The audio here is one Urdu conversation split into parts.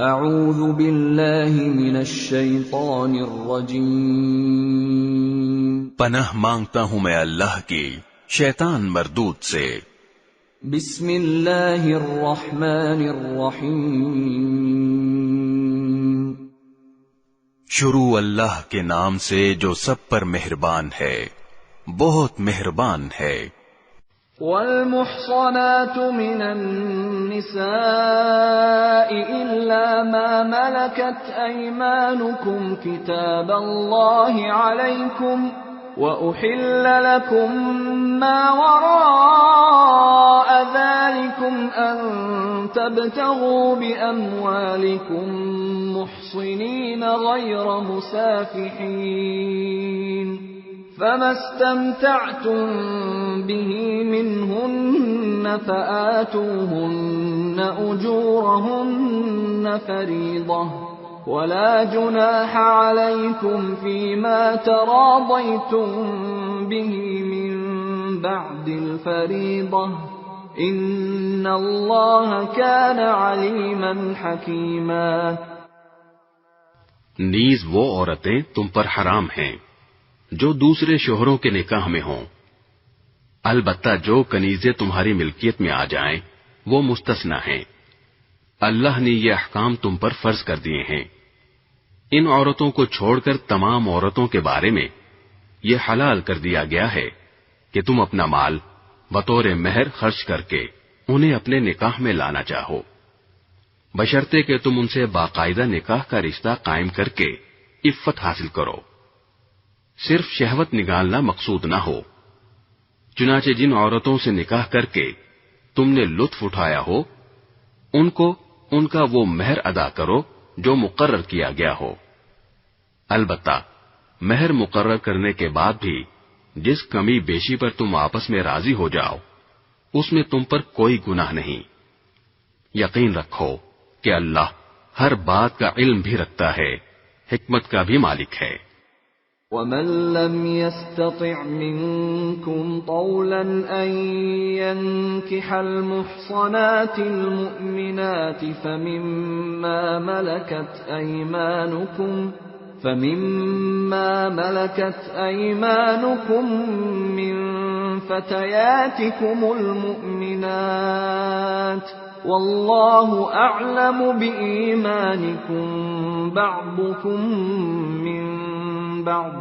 اعوذ باللہ من الشیطان الرجیم، پناہ مانگتا ہوں میں اللہ کی شیطان مردود سے۔ بسم اللہ الرحمن الرحیم، شروع اللہ کے نام سے جو سب پر مہربان ہے، بہت مہربان ہے۔ والمحصنات من النساء إلا ما ملكت أيمانكم كتاب الله عليكم، وأحل لكم ما وراء ذلكم أن تبتغوا بأموالكم محصنين غير مسافحين، فما استمتعتم به منهن فآتوهن أجورهن فريضة، ولا جناح عليكم فيما تراضيتم به من بعد الفريضة، إن الله كان عليما حكيما۔ نیز وہ عورتیں تم پر حرام ہیں جو دوسرے شوہروں کے نکاح میں ہوں، البتہ جو کنیزیں تمہاری ملکیت میں آ جائیں وہ مستثنی ہیں۔ اللہ نے یہ احکام تم پر فرض کر دیے ہیں۔ ان عورتوں کو چھوڑ کر تمام عورتوں کے بارے میں یہ حلال کر دیا گیا ہے کہ تم اپنا مال بطور مہر خرچ کر کے انہیں اپنے نکاح میں لانا چاہو، بشرطے کہ تم ان سے باقاعدہ نکاح کا رشتہ قائم کر کے عفت حاصل کرو، صرف شہوت نگالنا مقصود نہ ہو۔ چنانچہ جن عورتوں سے نکاح کر کے تم نے لطف اٹھایا ہو ان کو ان کا وہ مہر ادا کرو جو مقرر کیا گیا ہو۔ البتہ مہر مقرر کرنے کے بعد بھی جس کمی بیشی پر تم آپس میں راضی ہو جاؤ اس میں تم پر کوئی گناہ نہیں۔ یقین رکھو کہ اللہ ہر بات کا علم بھی رکھتا ہے، حکمت کا بھی مالک ہے۔ وَمَن لَّمْ يَسْتَطِعْ مِنكُمْ طَوْلًا أَن يَنكِحَ الْمُحْصَنَاتِ الْمُؤْمِنَاتِ فَمِمَّا مَلَكَتْ أَيْمَانُكُم مِّن فَتَيَاتِكُمُ الْمُؤْمِنَاتِ، وَاللَّهُ أَعْلَمُ بِإِيمَانِكُم بَعْضُكُم مِّن بعض،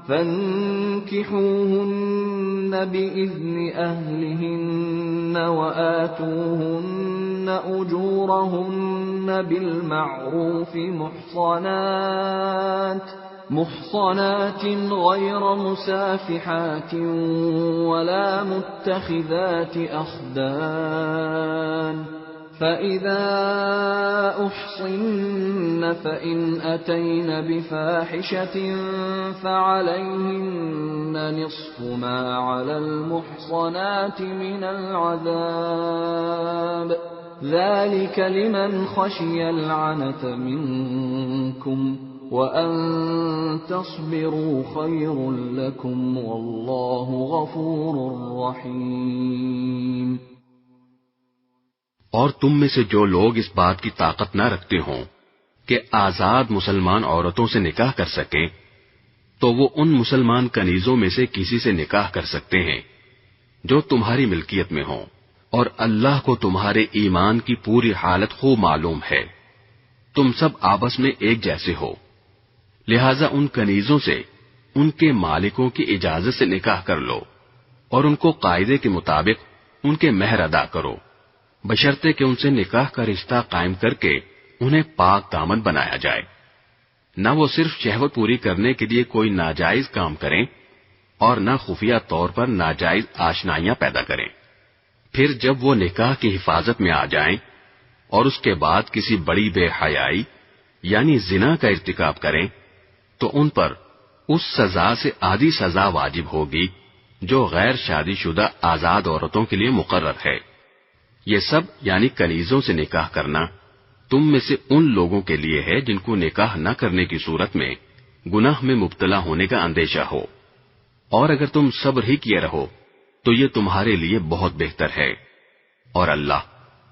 فانكحوهن بإذن أهلهن وآتوهن أجورهن بالمعروف محصنات غير مسافحات ولا متخذات أخدان، فإذا أحصن فإن أتين بفاحشة فعليهن نصف ما على المحصنات من العذاب، ذلك لمن خشي العنة منكم، وأن تصبروا خير لكم، والله غفور رحيم۔ اور تم میں سے جو لوگ اس بات کی طاقت نہ رکھتے ہوں کہ آزاد مسلمان عورتوں سے نکاح کر سکیں تو وہ ان مسلمان کنیزوں میں سے کسی سے نکاح کر سکتے ہیں جو تمہاری ملکیت میں ہوں، اور اللہ کو تمہارے ایمان کی پوری حالت خوب معلوم ہے۔ تم سب آپس میں ایک جیسے ہو، لہذا ان کنیزوں سے ان کے مالکوں کی اجازت سے نکاح کر لو اور ان کو قاعدے کے مطابق ان کے مہر ادا کرو، بشرطے کہ ان سے نکاح کا رشتہ قائم کر کے انہیں پاک دامن بنایا جائے، نہ وہ صرف شہوت پوری کرنے کے لیے کوئی ناجائز کام کریں اور نہ خفیہ طور پر ناجائز آشنائیاں پیدا کریں۔ پھر جب وہ نکاح کی حفاظت میں آ جائیں اور اس کے بعد کسی بڑی بے حیائی یعنی زنا کا ارتکاب کریں تو ان پر اس سزا سے آدھی سزا واجب ہوگی جو غیر شادی شدہ آزاد عورتوں کے لیے مقرر ہے۔ یہ سب یعنی کنیزوں سے نکاح کرنا تم میں سے ان لوگوں کے لیے ہے جن کو نکاح نہ کرنے کی صورت میں گناہ میں مبتلا ہونے کا اندیشہ ہو، اور اگر تم صبر ہی کیے رہو تو یہ تمہارے لیے بہت بہتر ہے، اور اللہ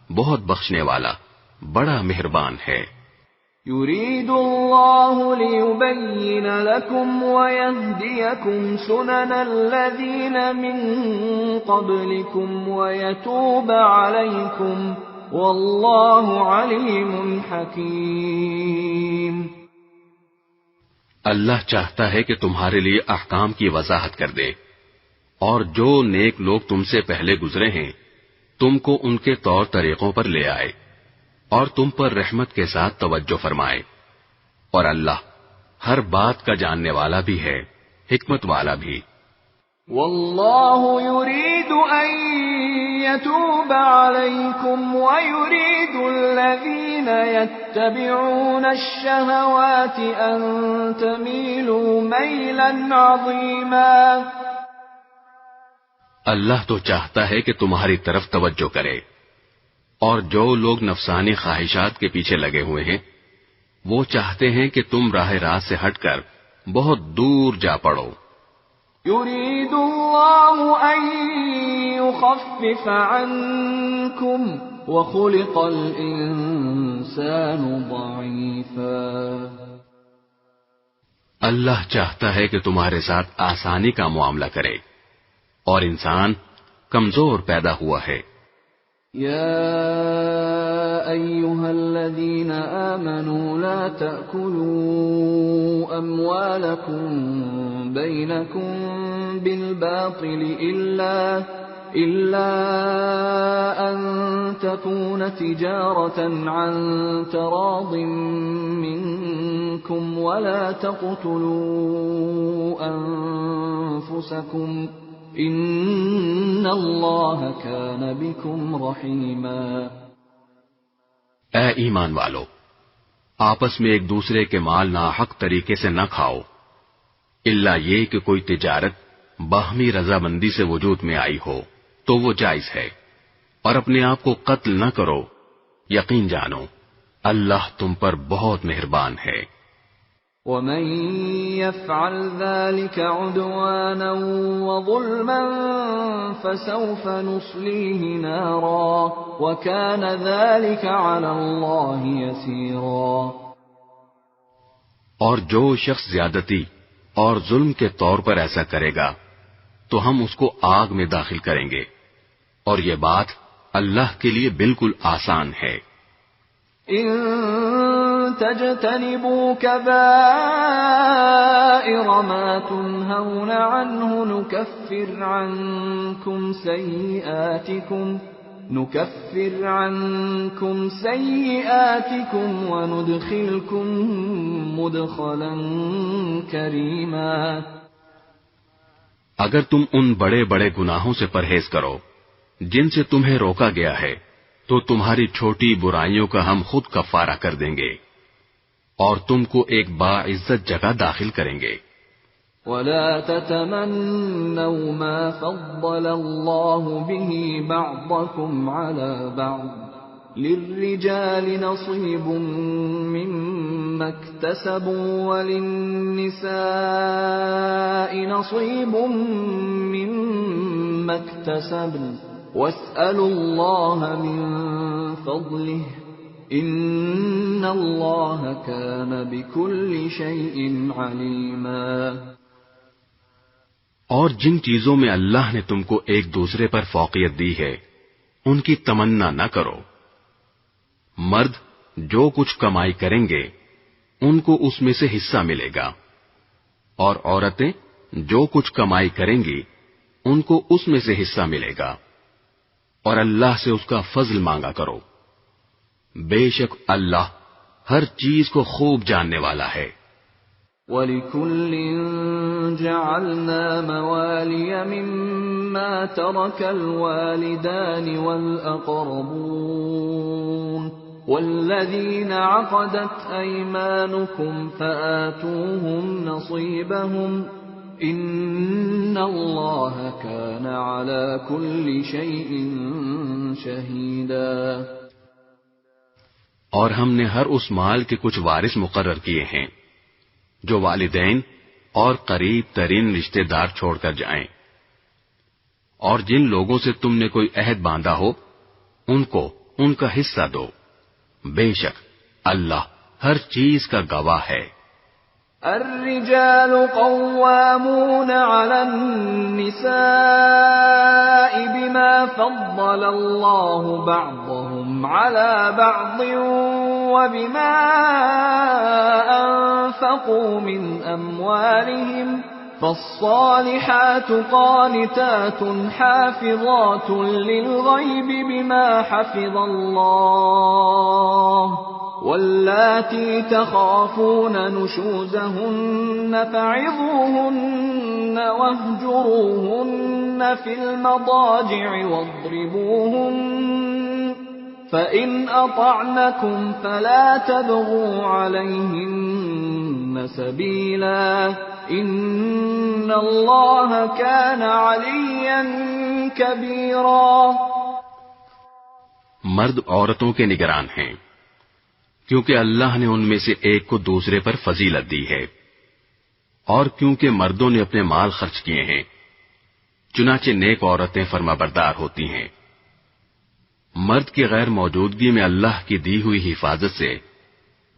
بہت بخشنے والا بڑا مہربان ہے۔ يريد الله ليبين لكم ويهديكم سنن الذين من قبلكم ويتوب عليكم والله عليم حكيم۔ اللہ چاہتا ہے کہ تمہارے لیے احکام کی وضاحت کر دے، اور جو نیک لوگ تم سے پہلے گزرے ہیں تم کو ان کے طور طریقوں پر لے آئے اور تم پر رحمت کے ساتھ توجہ فرمائے، اور اللہ ہر بات کا جاننے والا بھی ہے، حکمت والا بھی۔ واللہ يريد ان يتوب عليكم ويريد الذين يتبعون الشهوات ان تميلوا ميلا عظيما۔ اللہ تو چاہتا ہے کہ تمہاری طرف توجہ کرے، اور جو لوگ نفسانی خواہشات کے پیچھے لگے ہوئے ہیں وہ چاہتے ہیں کہ تم راہ راست سے ہٹ کر بہت دور جا پڑو۔ يريد الله ان يخفف عنكم وخلق الانسان ضعيفا۔ اللہ چاہتا ہے کہ تمہارے ساتھ آسانی کا معاملہ کرے، اور انسان کمزور پیدا ہوا ہے۔ يا أيها الذين آمنوا لا تأكلوا أموالكم بينكم بالباطل إلا أن تكون تجارة عن تراض منكم ولا تقتلوا أنفسكم ان اللہ کان بکم رحیما۔ اے ایمان والو، آپس میں ایک دوسرے کے مال ناحق طریقے سے نہ کھاؤ، الا یہ کہ کوئی تجارت باہمی رضامندی سے وجود میں آئی ہو تو وہ جائز ہے، اور اپنے آپ کو قتل نہ کرو، یقین جانو اللہ تم پر بہت مہربان ہے۔ ومن يفعل ذلك عدوانا وظلما فسوف نصليه نارا وكان ذلك على الله يسيرا۔ اور جو شخص زیادتی اور ظلم کے طور پر ایسا کرے گا تو ہم اس کو آگ میں داخل کریں گے، اور یہ بات اللہ کے لیے بالکل آسان ہے۔ ان تجتنبوا كبائر ما تنهون عنه نكفر عنكم سيئاتكم وندخلكم مدخلا كريما۔ اگر تم ان بڑے بڑے گناہوں سے پرہیز کرو جن سے تمہیں روکا گیا ہے تو تمہاری چھوٹی برائیوں کا ہم خود کفارہ کر دیں گے، اور تم کو ایک باعزت جگہ داخل کریں گے۔ ولا تتمنوا ما فضل الله به بعضكم على بعض للرجال نصيب مما اكتسبوا وللنساء نصيب مما اكتسبن واسألوا الله من فضله ان اللہ کان بکل شیء علیما۔ اور جن چیزوں میں اللہ نے تم کو ایک دوسرے پر فوقیت دی ہے ان کی تمنا نہ کرو۔ مرد جو کچھ کمائی کریں گے ان کو اس میں سے حصہ ملے گا، اور عورتیں جو کچھ کمائی کریں گی ان کو اس میں سے حصہ ملے گا، اور اللہ سے اس کا فضل مانگا کرو، بے شک اللہ ہر چیز کو خوب جاننے والا ہے۔ وَلِكُلٍّ جَعَلْنَا مَوَالِيَ مِمَّا تَرَكَ الْوَالِدَانِ وَالْأَقْرَبُونَ وَالَّذِينَ عَقَدَتْ أَيْمَانُكُمْ فَآتُوهُمْ نَصِيبَهُمْ إِنَّ اللَّهَ كَانَ عَلَى كُلِّ شَيْءٍ شَهِيدًا۔ اور ہم نے ہر اس مال کے کچھ وارث مقرر کیے ہیں جو والدین اور قریب ترین رشتہ دار چھوڑ کر جائیں، اور جن لوگوں سے تم نے کوئی عہد باندھا ہو ان کو ان کا حصہ دو، بے شک اللہ ہر چیز کا گواہ ہے۔ الرجال قوامون على النساء بما فضل الله بعضهم على بعض وبما أنفقوا من أموالهم فالصالحات قانتات حافظات للغيب بما حفظ الله واللاتي تخافون نشوزهن فعظوهن واهجروهن في المضاجع واضربوهن فإن أطعنكم فلا تبغوا عليهن سبيلا إن الله كان عليا كبيرا۔ مرد عورتوں کے نگران ہیں کیونکہ اللہ نے ان میں سے ایک کو دوسرے پر فضیلت دی ہے، اور کیونکہ مردوں نے اپنے مال خرچ کیے ہیں، چنانچہ نیک عورتیں فرما بردار ہوتی ہیں۔ مرد کی غیر موجودگی میں اللہ کی دی ہوئی حفاظت سے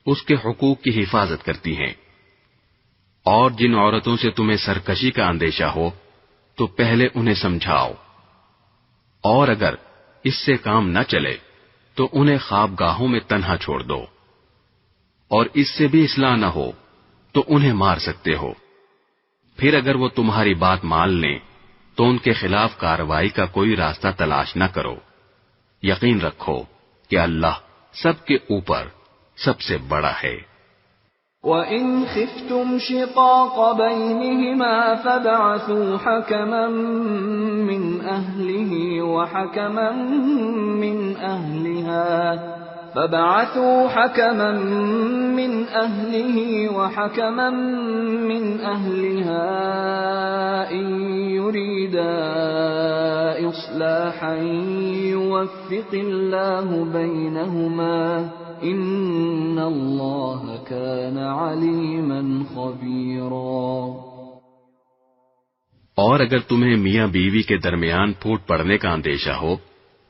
اس کے حقوق کی حفاظت کرتی ہیں۔ اور جن عورتوں سے تمہیں سرکشی کا اندیشہ ہو تو پہلے انہیں سمجھاؤ، اور اگر اس سے کام نہ چلے تو انہیں خوابگاہوں میں تنہا چھوڑ دو، اور اس سے بھی اصلاح نہ ہو تو انہیں مار سکتے ہو۔ پھر اگر وہ تمہاری بات مان لیں تو ان کے خلاف کارروائی کا کوئی راستہ تلاش نہ کرو۔ یقین رکھو کہ اللہ سب کے اوپر سب سے بڑا ہے۔ وَإِنْ خِفْتُمْ شِقَاقَ بَيْنِهِمَا فَابْعَثُوا حَكَمًا مِّنْ أَهْلِهِ وَحَكَمًا مِّنْ أَهْلِهَا إِنْ يُرِيدَا إِصْلَاحًا يُوَفِّقِ اللَّهُ بَيْنَهُمَا إِنَّ اللَّهَ كَانَ عَلِيمًا خَبِيرًا۔ اور اگر تمہیں میاں بیوی کے درمیان پھوٹ پڑنے کا اندیشہ ہو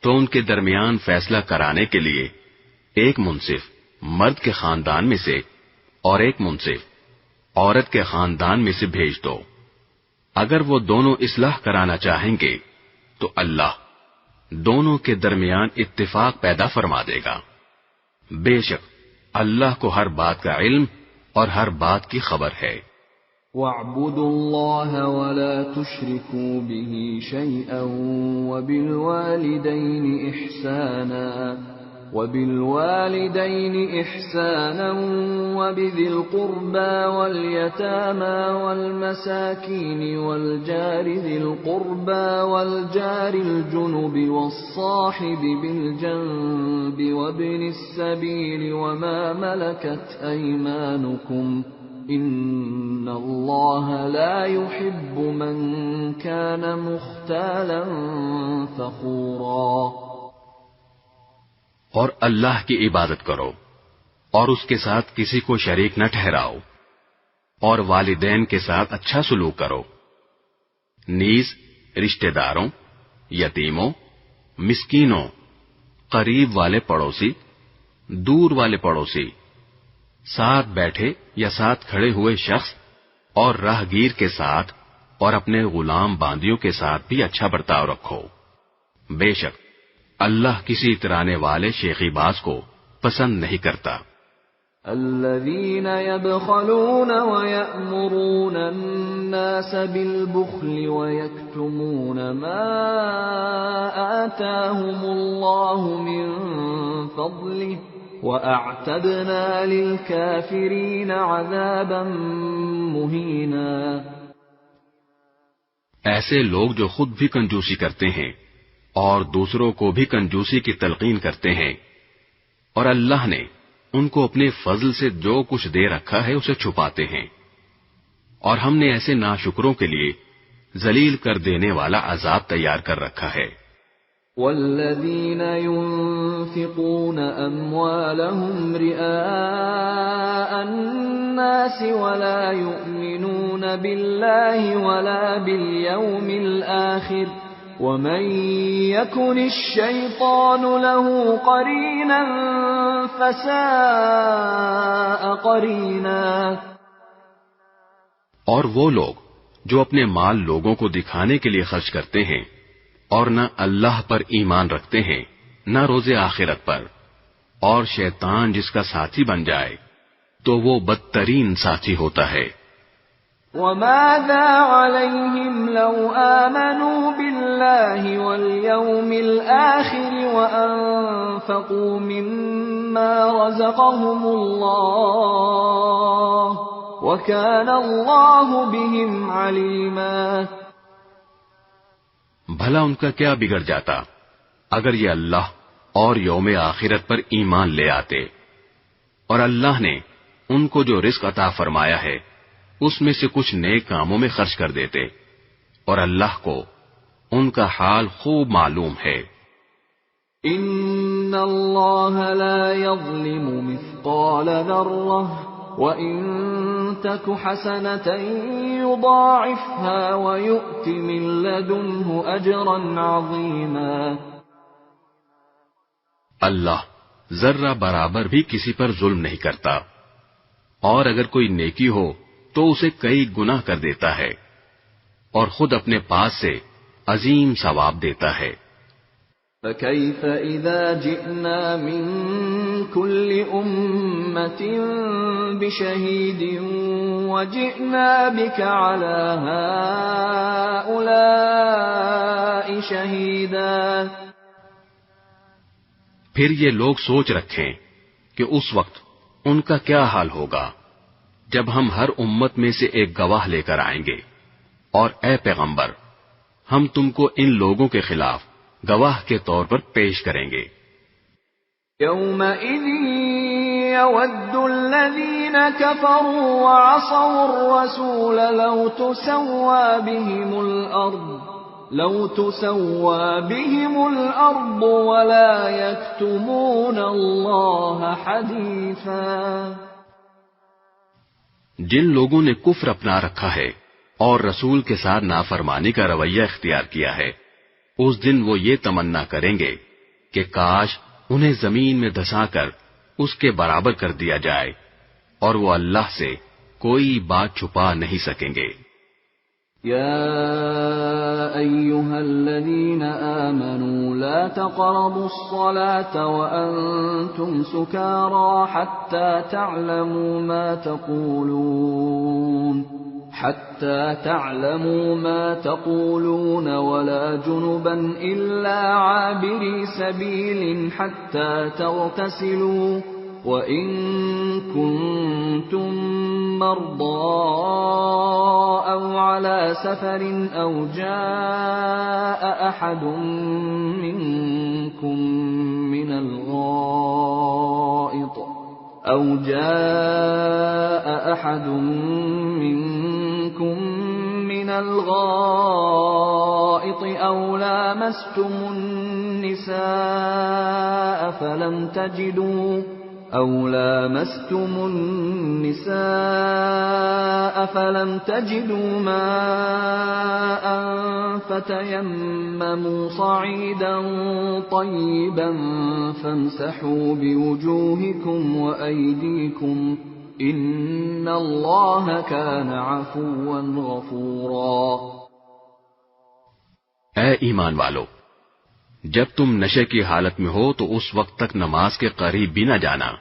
تو ان کے درمیان فیصلہ کرانے کے لیے ایک منصف مرد کے خاندان میں سے اور ایک منصف عورت کے خاندان میں سے بھیج دو۔ اگر وہ دونوں اصلاح کرانا چاہیں گے تو اللہ دونوں کے درمیان اتفاق پیدا فرما دے گا۔ بے شک اللہ کو ہر بات کا علم اور ہر بات کی خبر ہے۔ وَاعْبُدُوا اللَّهَ وَلَا تُشْرِكُوا بِهِ شَيْئًا وَبِالْوَالِدَيْنِ إِحْسَانًا وَبِذِي الْقُرْبَى وَالْيَتَامَى وَالْمَسَاكِينِ وَالْجَارِ ذِي الْقُرْبَى وَالْجَارِ الْجُنُبِ وَالصَّاحِبِ بِالْجَنبِ وَابْنِ السَّبِيلِ وَمَا مَلَكَتْ أَيْمَانُكُمْ إِنَّ اللَّهَ لَا يُحِبُّ مَنْ كَانَ مُخْتَالًا فَخُورًا۔ اور اللہ کی عبادت کرو اور اس کے ساتھ کسی کو شریک نہ ٹھہراؤ، اور والدین کے ساتھ اچھا سلوک کرو، نیز رشتہ داروں، یتیموں، مسکینوں، قریب والے پڑوسی، دور والے پڑوسی، ساتھ بیٹھے یا ساتھ کھڑے ہوئے شخص اور راہگیر کے ساتھ اور اپنے غلام باندیوں کے ساتھ بھی اچھا برتاؤ رکھو۔ بے شک اللہ کسی اترانے والے شیخی باز کو پسند نہیں کرتا۔ الذين يبخلون ويأمرون الناس بالبخل ويكتمون ما آتاهم الله من فضله وأعتدنا للكافرين عذابا مهينا۔ ایسے لوگ جو خود بھی کنجوسی کرتے ہیں اور دوسروں کو بھی کنجوسی کی تلقین کرتے ہیں، اور اللہ نے ان کو اپنے فضل سے جو کچھ دے رکھا ہے اسے چھپاتے ہیں، اور ہم نے ایسے ناشکروں کے لیے ذلیل کر دینے والا عذاب تیار کر رکھا ہے۔ والذین ينفقون اموالهم رئاء الناس ولا يؤمنون بالله ولا باليوم الآخر وَمَن يَكُنِ الشَّيْطَانُ لَهُ قَرِينًا فَسَاءَ قَرِينًا. اور وہ لوگ جو اپنے مال لوگوں کو دکھانے کے لیے خرچ کرتے ہیں اور نہ اللہ پر ایمان رکھتے ہیں نہ روز آخرت پر، اور شیطان جس کا ساتھی بن جائے تو وہ بدترین ساتھی ہوتا ہے. وَمَاذَا عَلَيْهِمْ لَوْ آمَنُوا بِاللَّهِ وَالْيَوْمِ الْآخِرِ وَأَنفَقُوا مِمَّا رَزَقَهُمُ اللَّهُ وَكَانَ اللَّهُ بِهِمْ عَلِيمًا. بھلا ان کا کیا بگڑ جاتا اگر یہ اللہ اور یوم آخرت پر ایمان لے آتے، اور اللہ نے ان کو جو رزق عطا فرمایا ہے اس میں سے کچھ نیک کاموں میں خرچ کر دیتے، اور اللہ کو ان کا حال خوب معلوم ہے. ان اللہ لا یظلم مثقال ذرہ وَإِن تَكُ حَسَنَةً يُضَاعِفْهَا وَيُؤْتِ مِن لَّدُنْهُ أَجْرًا عَظِيمًا. اللہ ذرہ برابر بھی کسی پر ظلم نہیں کرتا، اور اگر کوئی نیکی ہو تو اسے کئی گنا کر دیتا ہے، اور خود اپنے پاس سے عظیم ثواب دیتا ہے. فَكَيْفَ إِذَا جِئْنَا مِن كُلِّ أُمَّةٍ بِشَهِيدٍ وَجِئْنَا بِكَ عَلَى هَٰؤُلَاءِ شَهِيدًا. پھر یہ لوگ سوچ رکھیں کہ اس وقت ان کا کیا حال ہوگا جب ہم ہر امت میں سے ایک گواہ لے کر آئیں گے، اور اے پیغمبر ہم تم کو ان لوگوں کے خلاف گواہ کے طور پر پیش کریں گے. يَوْمَئِذٍ يَوَدُّ الَّذِينَ كَفَرُوا وَعَصَوُا الرَّسُولَ لَوْ تُسَوَّىٰ بِهِمُ الْأَرْضُ وَلَا يَكْتُمُونَ اللَّهَ حَدِيثًا. جن لوگوں نے کفر اپنا رکھا ہے اور رسول کے ساتھ نافرمانی کا رویہ اختیار کیا ہے، اس دن وہ یہ تمنا کریں گے کہ کاش انہیں زمین میں دھسا کر اس کے برابر کر دیا جائے، اور وہ اللہ سے کوئی بات چھپا نہیں سکیں گے. یا ایھا الذین آمنوا لا تقربوا الصلاة وانتم سکارى حتى تعلموا ما تقولون ولا جنبا إلا عابري سبيل حتى تغتسلوا وإن كنتم مرضى أو على سفر أو جاء أحد منكم من الغائط أو لامستم النساء فلم تجدوا ماء فتيمموا صعيدا طيبا فامسحوا بوجوهكم وأيديكم ان اللہ کان عفوا غفورا. اے ایمان والو، جب تم نشے کی حالت میں ہو تو اس وقت تک نماز کے قریب بھی نہ جانا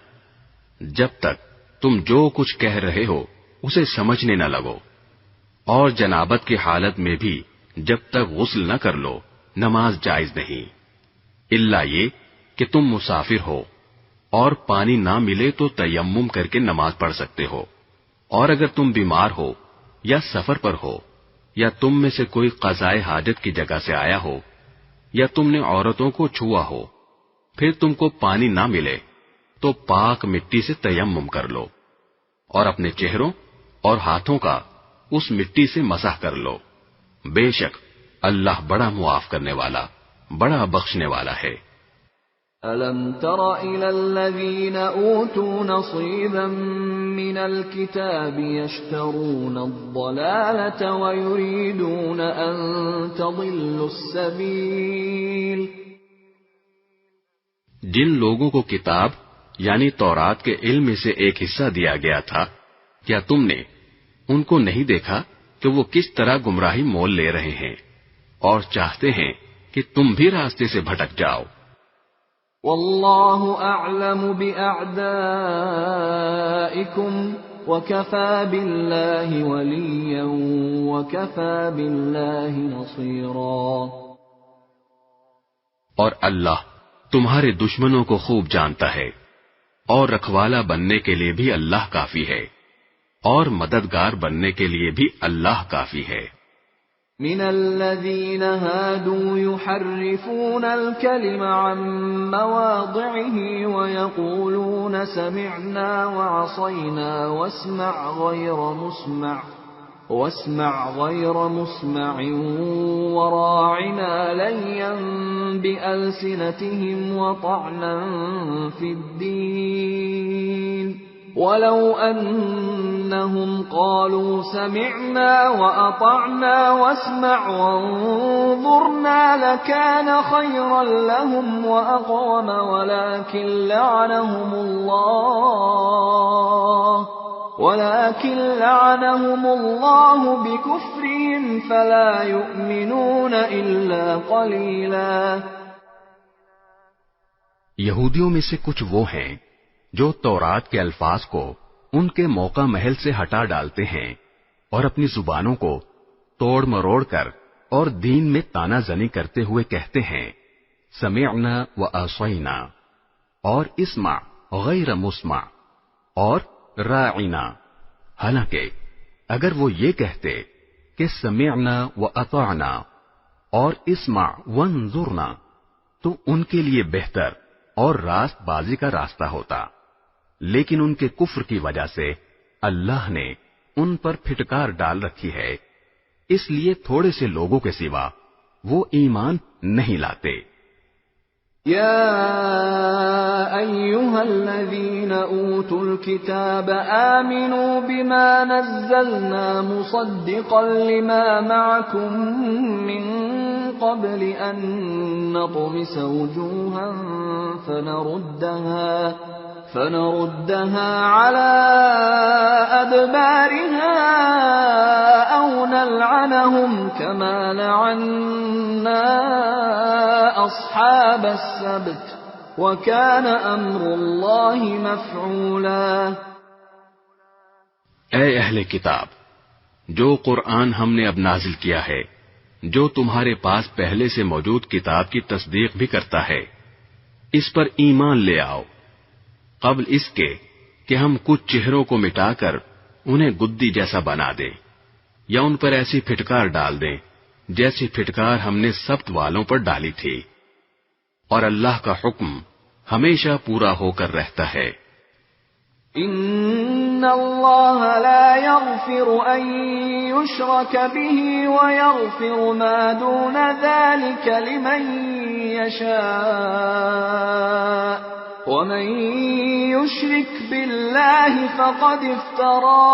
جب تک تم جو کچھ کہہ رہے ہو اسے سمجھنے نہ لگو، اور جنابت کی حالت میں بھی جب تک غسل نہ کر لو نماز جائز نہیں، الا یہ کہ تم مسافر ہو اور پانی نہ ملے تو تیمم کر کے نماز پڑھ سکتے ہو، اور اگر تم بیمار ہو یا سفر پر ہو یا تم میں سے کوئی قضائے حاجت کی جگہ سے آیا ہو یا تم نے عورتوں کو چھوا ہو، پھر تم کو پانی نہ ملے تو پاک مٹی سے تیمم کر لو، اور اپنے چہروں اور ہاتھوں کا اس مٹی سے مسح کر لو. بے شک اللہ بڑا معاف کرنے والا، بڑا بخشنے والا ہے. أَلَمْ تَرَ إِلَى الَّذِينَ أُوتُوا نَصِيبًا مِنَ الْكِتَابِ يَشْتَرُونَ الضَّلَالَةَ وَيُرِيدُونَ أَن تَضِلُّوا السَّبِيلَ۔ جن لوگوں کو کتاب یعنی تورات کے علم میں سے ایک حصہ دیا گیا تھا، کیا تم نے ان کو نہیں دیکھا کہ وہ کس طرح گمراہی مول لے رہے ہیں اور چاہتے ہیں کہ تم بھی راستے سے بھٹک جاؤ۔ واللہ اعلم باعدائکم وکفى باللہ ولیا وکفى باللہ نصیرا۔ اور اللہ تمہارے دشمنوں کو خوب جانتا ہے، اور رکھوالا بننے کے لیے بھی اللہ کافی ہے، اور مددگار بننے کے لیے بھی اللہ کافی ہے۔ من الذين هادوا يحرفون الكلم عن مواضعه ويقولون سمعنا وعصينا واسمع غير مسمع وراعنا ليا بألسنتهم وطعنا في الدين ولو أنهم قالوا سمعنا وأطعنا واسمع وانظرنا لكان خيرا لهم وأقوم ولكن لعنهم الله بكفرهم فلا يؤمنون إلا قليلا۔ یہودیوں میں سے کچھ وہ ہیں جو تورات کے الفاظ کو ان کے موقع محل سے ہٹا ڈالتے ہیں اور اپنی زبانوں کو توڑ مروڑ کر اور دین میں تانا زنی کرتے ہوئے کہتے ہیں سمعنا وعصینا اور اسمع غیر مسمع اور راعنا، حالانکہ اگر وہ یہ کہتے کہ سمعنا واطعنا اور اسمع وانظرنا تو ان کے لیے بہتر اور راست بازی کا راستہ ہوتا، لیکن ان کے کفر کی وجہ سے اللہ نے ان پر پھٹکار ڈال رکھی ہے، اس لیے تھوڑے سے لوگوں کے سوا وہ ایمان نہیں لاتے۔ یا ایھا الذین اوتوا الکتاب آمنوا بما نزلنا مصدقا لما معکم من قبل ان نطمس وجوها فنردها على أدبارها أو نلعنهم كما لعنا أصحاب السبت وكان أمر الله مفعولا۔ اے اہل کتاب، جو قرآن ہم نے اب نازل کیا ہے، جو تمہارے پاس پہلے سے موجود کتاب کی تصدیق بھی کرتا ہے، اس پر ایمان لے آؤ قبل اس کے کہ ہم کچھ چہروں کو مٹا کر انہیں گدی جیسا بنا دیں یا ان پر ایسی پھٹکار ڈال دیں جیسی پھٹکار ہم نے سبت والوں پر ڈالی تھی، اور اللہ کا حکم ہمیشہ پورا ہو کر رہتا ہے۔ ان اللہ لا یغفر ان یشرک به ویغفر ما دون ذلك لمن یشاء ومن یشرک باللہ فقد افترى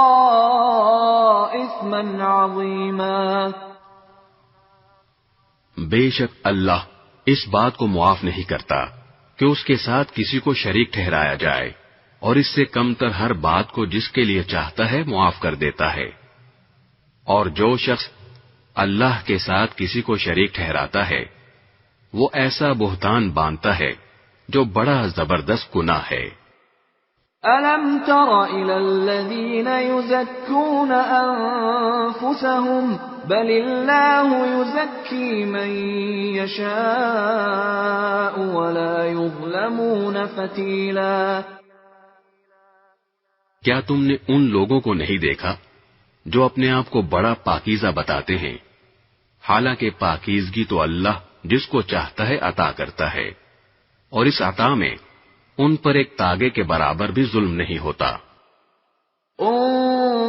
اثما عظیما۔ بے شک اللہ اس بات کو معاف نہیں کرتا کہ اس کے ساتھ کسی کو شریک ٹھہرایا جائے، اور اس سے کم تر ہر بات کو جس کے لیے چاہتا ہے معاف کر دیتا ہے، اور جو شخص اللہ کے ساتھ کسی کو شریک ٹھہراتا ہے وہ ایسا بہتان باندھتا ہے جو بڑا زبردست گناہ ہے۔ أَلَمْ تَرَ إِلَى الَّذِينَ يُزَكُّونَ أَنفُسَهُم بَلِ اللَّهُ يُزَكِّي مَن يَشَاءُ وَلَا يُظْلَمُونَ فَتِيلًا۔ کیا تم نے ان لوگوں کو نہیں دیکھا جو اپنے آپ کو بڑا پاکیزہ بتاتے ہیں، حالانکہ پاکیزگی تو اللہ جس کو چاہتا ہے عطا کرتا ہے، اور اس عطا میں ان پر ایک تاگے کے برابر بھی ظلم نہیں ہوتا۔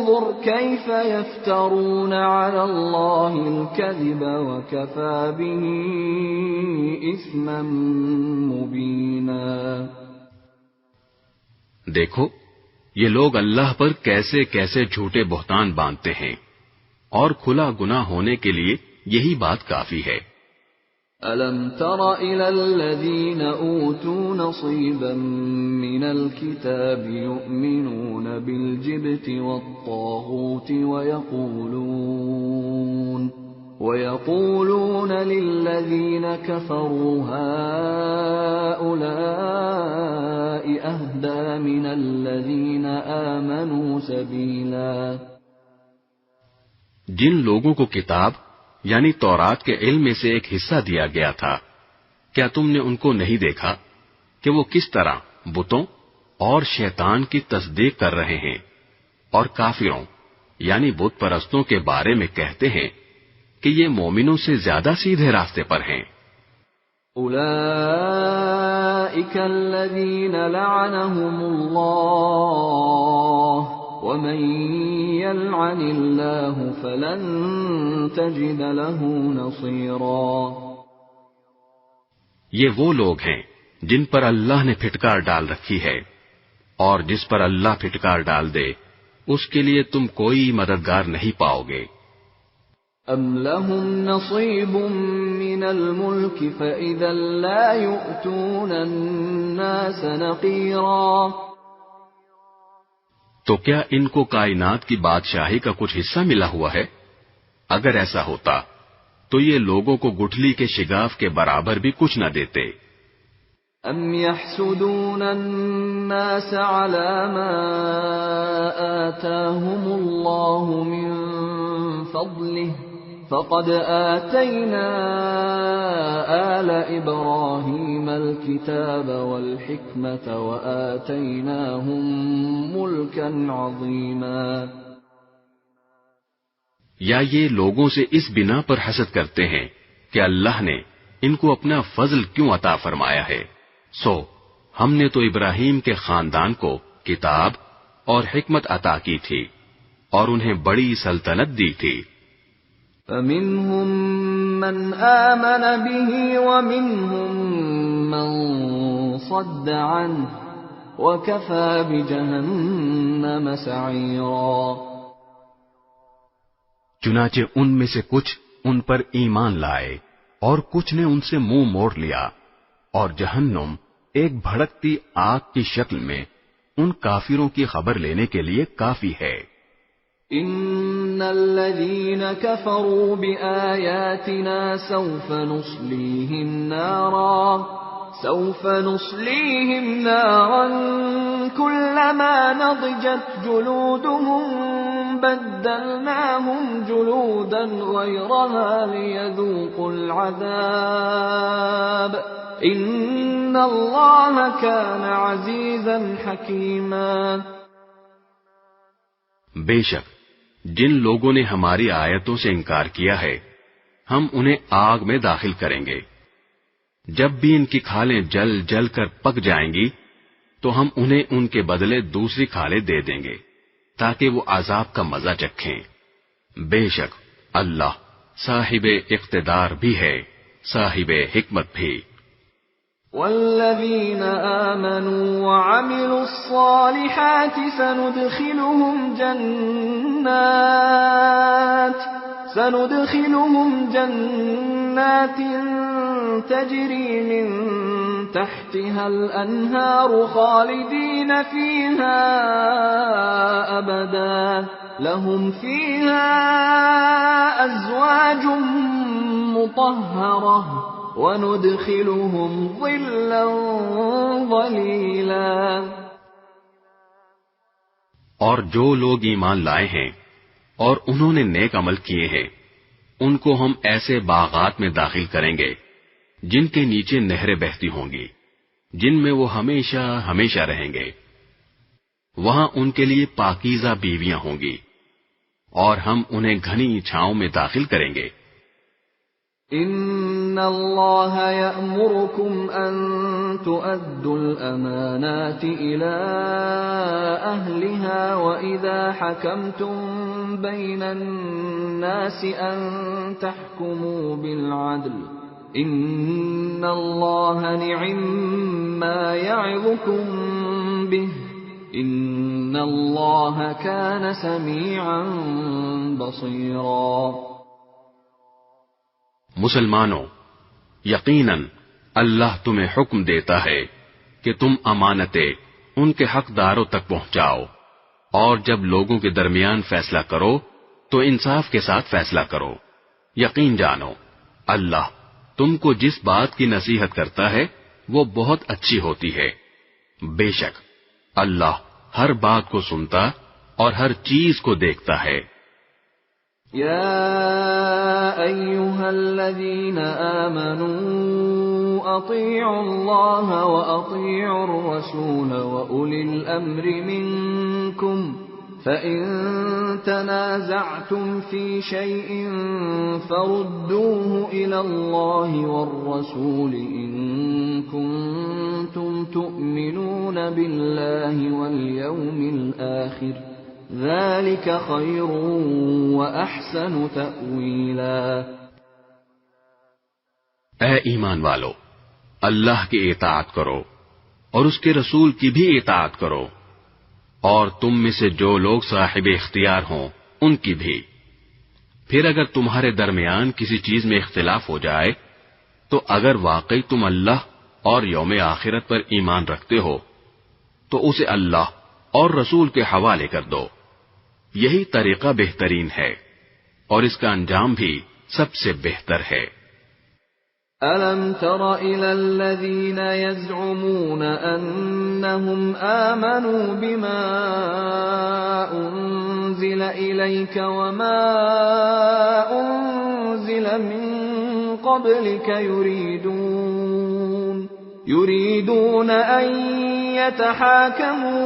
فانظر كيف يفترون على الله الكذب وكفى به إثما مبينا۔ دیکھو یہ لوگ اللہ پر کیسے کیسے جھوٹے بہتان باندھتے ہیں، اور کھلا گناہ ہونے کے لیے یہی بات کافی ہے۔ أَلَمْ تَرَ إِلَى الَّذِينَ أُوتُوا نَصِيبًا مِنَ الْكِتَابِ يُؤْمِنُونَ بِالْجِبْتِ وَالطَّاغُوتِ وَيَقُولُونَ لِلَّذِينَ كَفَرُوا هَؤُلَاءِ أَهْدَى مِنَ الَّذِينَ آمَنُوا سَبِيلًا۔ جن لوگوں کو کتاب یعنی تورات کے علم میں سے ایک حصہ دیا گیا تھا، کیا تم نے ان کو نہیں دیکھا کہ وہ کس طرح بتوں اور شیطان کی تصدیق کر رہے ہیں، اور کافروں یعنی بت پرستوں کے بارے میں کہتے ہیں کہ یہ مومنوں سے زیادہ سیدھے راستے پر ہیں۔ اولئک الذین لعنهم اللہ ومن يلعن اللہ فلن تجد له نصیرا۔ یہ وہ لوگ ہیں جن پر اللہ نے پھٹکار ڈال رکھی ہے، اور جس پر اللہ پھٹکار ڈال دے اس کے لیے تم کوئی مددگار نہیں پاؤ گے۔ ام لهم نصیب من الملک فإذا لا يؤتون الناس نقیرا۔ تو کیا ان کو کائنات کی بادشاہی کا کچھ حصہ ملا ہوا ہے؟ اگر ایسا ہوتا تو یہ لوگوں کو گٹھلی کے شگاف کے برابر بھی کچھ نہ دیتے۔ ام يحسدون الناس على ما آتاهم الله من فضله فقد آتينا آل إبراهيم الكتاب والحكمة وآتيناهم ملكا عظيما۔ یا یہ لوگوں سے اس بنا پر حسد کرتے ہیں کہ اللہ نے ان کو اپنا فضل کیوں عطا فرمایا ہے، سو ہم نے تو ابراہیم کے خاندان کو کتاب اور حکمت عطا کی تھی اور انہیں بڑی سلطنت دی تھی۔ فَمِنْهُمْ مَنْ آمَنَ بِهِ وَمِنْهُمْ مَنْ صَدَّ عَنْهُ وَكَفَى بِجَهَنَّمَ سَعِيرًا۔ چنانچہ ان میں سے کچھ ان پر ایمان لائے اور کچھ نے ان سے منہ موڑ لیا، اور جہنم ایک بھڑکتی آگ کی شکل میں ان کافروں کی خبر لینے کے لیے کافی ہے۔ ان الذين كفروا بآياتنا سوف نصليهم نارا كلما نضجت جلودهم بدلناهم جلودا غيرها ليذوقوا العذاب ان الله كان عزيزا حكيما۔ بے شک جن لوگوں نے ہماری آیتوں سے انکار کیا ہے ہم انہیں آگ میں داخل کریں گے، جب بھی ان کی کھالیں جل جل کر پک جائیں گی تو ہم انہیں ان کے بدلے دوسری کھالیں دے دیں گے تاکہ وہ عذاب کا مزہ چکھیں۔ بے شک اللہ صاحب اقتدار بھی ہے، صاحب حکمت بھی۔ والذین آمنوا وعملوا الصالحات سندخلهم جنات تجری من تحتها الانہار خالدین فیہا ابدا لهم فیہا ازواج مطہرہ وَنُدْخِلُهُمْ ظِلًّا ظَلِيلًا۔ اور جو لوگ ایمان لائے ہیں اور انہوں نے نیک عمل کیے ہیں ان کو ہم ایسے باغات میں داخل کریں گے جن کے نیچے نہریں بہتی ہوں گی، جن میں وہ ہمیشہ ہمیشہ رہیں گے، وہاں ان کے لیے پاکیزہ بیویاں ہوں گی، اور ہم انہیں گھنی چھاؤں میں داخل کریں گے۔ ان اللہ یأمرکم ان تؤدوا الأمانات إلى أهلها وإذا حكمتم بين الناس أن تحكموا بالعدل إن الله نعما يعظكم به إن الله كان سميعا بصيرا۔ مسلمانوں، یقیناً اللہ تمہیں حکم دیتا ہے کہ تم امانتیں ان کے حقداروں تک پہنچاؤ، اور جب لوگوں کے درمیان فیصلہ کرو تو انصاف کے ساتھ فیصلہ کرو۔ یقین جانو اللہ تم کو جس بات کی نصیحت کرتا ہے وہ بہت اچھی ہوتی ہے۔ بے شک اللہ ہر بات کو سنتا اور ہر چیز کو دیکھتا ہے۔ يا أيها الذين آمنوا أطيعوا الله وأطيعوا الرسول وأولي الأمر منكم فإن تنازعتم في شيء فردوه إلى الله والرسول إن كنتم تؤمنون بالله واليوم الآخر ذلك خير وأحسن تأويلا۔ اے ایمان والو، اللہ کی اطاعت کرو اور اس کے رسول کی بھی اطاعت کرو، اور تم میں سے جو لوگ صاحب اختیار ہوں ان کی بھی۔ پھر اگر تمہارے درمیان کسی چیز میں اختلاف ہو جائے تو اگر واقعی تم اللہ اور یوم آخرت پر ایمان رکھتے ہو تو اسے اللہ اور رسول کے حوالے کر دو، یہی طریقہ بہترین ہے اور اس کا انجام بھی سب سے بہتر ہے۔ أَلَمْ تَرَ إِلَى الَّذِينَ يَزْعُمُونَ أَنَّهُمْ آمَنُوا بِمَا أُنزِلَ إِلَيْكَ وَمَا أُنزِلَ مِن قَبْلِكَ يُرِيدُونَ أَن يَتَحَاكَمُوا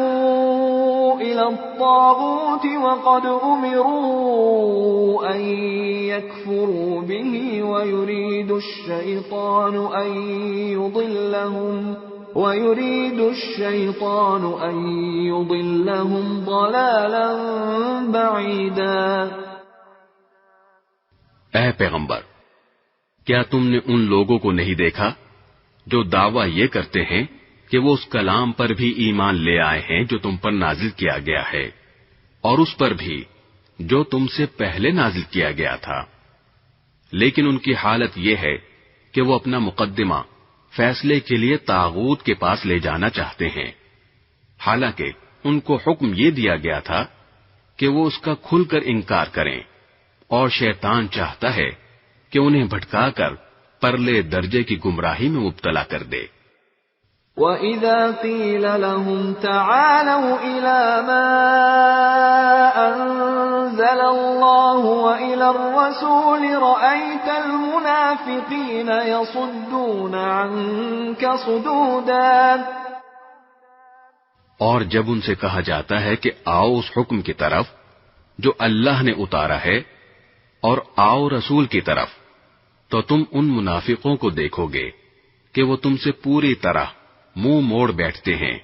إِلَى الطَّاغُوتِ وَقَدْ أُمِرُوا أَن يَكْفُرُوا بِهِ وَيُرِيدُ الشَّيْطَانُ أَن يُضِلَّهُمْ ضَلَالًا بَعِيدًا۔ اے پیغمبر، کیا تم نے ان لوگوں کو نہیں دیکھا جو دعویٰ یہ کرتے ہیں کہ وہ اس کلام پر بھی ایمان لے آئے ہیں جو تم پر نازل کیا گیا ہے، اور اس پر بھی جو تم سے پہلے نازل کیا گیا تھا، لیکن ان کی حالت یہ ہے کہ وہ اپنا مقدمہ فیصلے کے لیے طاغوت کے پاس لے جانا چاہتے ہیں، حالانکہ ان کو حکم یہ دیا گیا تھا کہ وہ اس کا کھل کر انکار کریں، اور شیطان چاہتا ہے کہ انہیں بھٹکا کر پرلے درجے کی گمراہی میں مبتلا کر دے۔ وَإِذَا قِيلَ لَهُمْ تَعَالَوْا إِلَى مَا أَنزَلَ اللَّهُ وَإِلَى الرَّسُولِ رَأَيْتَ الْمُنَافِقِينَ يَصُدُّونَ عَنكَ صُدُودًا۔ اور جب ان سے کہا جاتا ہے کہ آؤ اس حکم کی طرف جو اللہ نے اتارا ہے اور آؤ رسول کی طرف، تو تم ان منافقوں کو دیکھو گے کہ وہ تم سے پوری طرح منہ موڑ بیٹھتے ہیں۔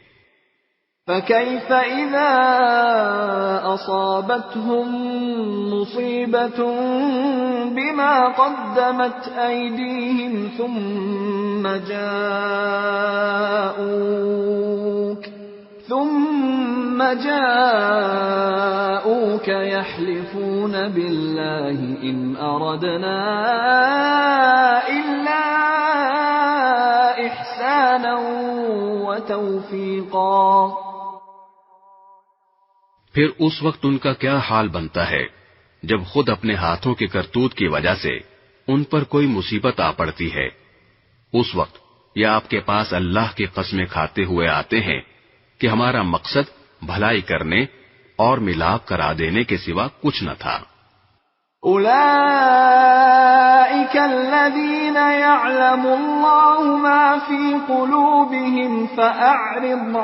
فَكَيْفَ إِذَا أَصَابَتْهُم مُّصِيبَةٌ بِمَا قَدَّمَتْ أَيْدِيهِمْ ثُمَّ جَاءُوكَ يَحْلِفُونَ بِاللَّهِ إِنْ أَرَدْنَا إِلَّا إِحْسَانًا وَتَوْفِيقًا۔ پھر اس وقت ان کا کیا حال بنتا ہے جب خود اپنے ہاتھوں کے کرتوت کی وجہ سے ان پر کوئی مصیبت آ پڑتی ہے، اس وقت یہ آپ کے پاس اللہ کی قسمیں کھاتے ہوئے آتے ہیں کہ ہمارا مقصد بھلائی کرنے اور ملاپ کرا دینے کے سوا کچھ نہ تھا۔ أولئك الذين يعلم الله ما في قلوبهم فأعرض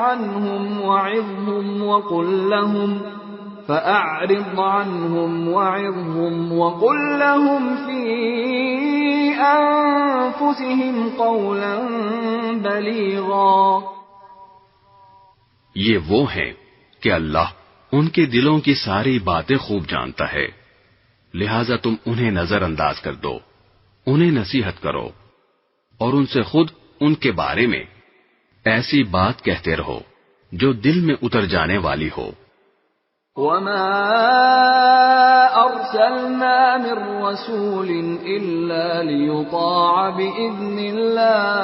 عنهم وعظهم وقل لهم في أنفسهم قولا بليغا. یہ وہ ہیں کہ اللہ ان کے دلوں کی ساری باتیں خوب جانتا ہے، لہذا تم انہیں نظر انداز کر دو، انہیں نصیحت کرو اور ان سے خود ان کے بارے میں ایسی بات کہتے رہو جو دل میں اتر جانے والی ہو. وما أرسلنا من رسول إلا ليطاع بإذن الله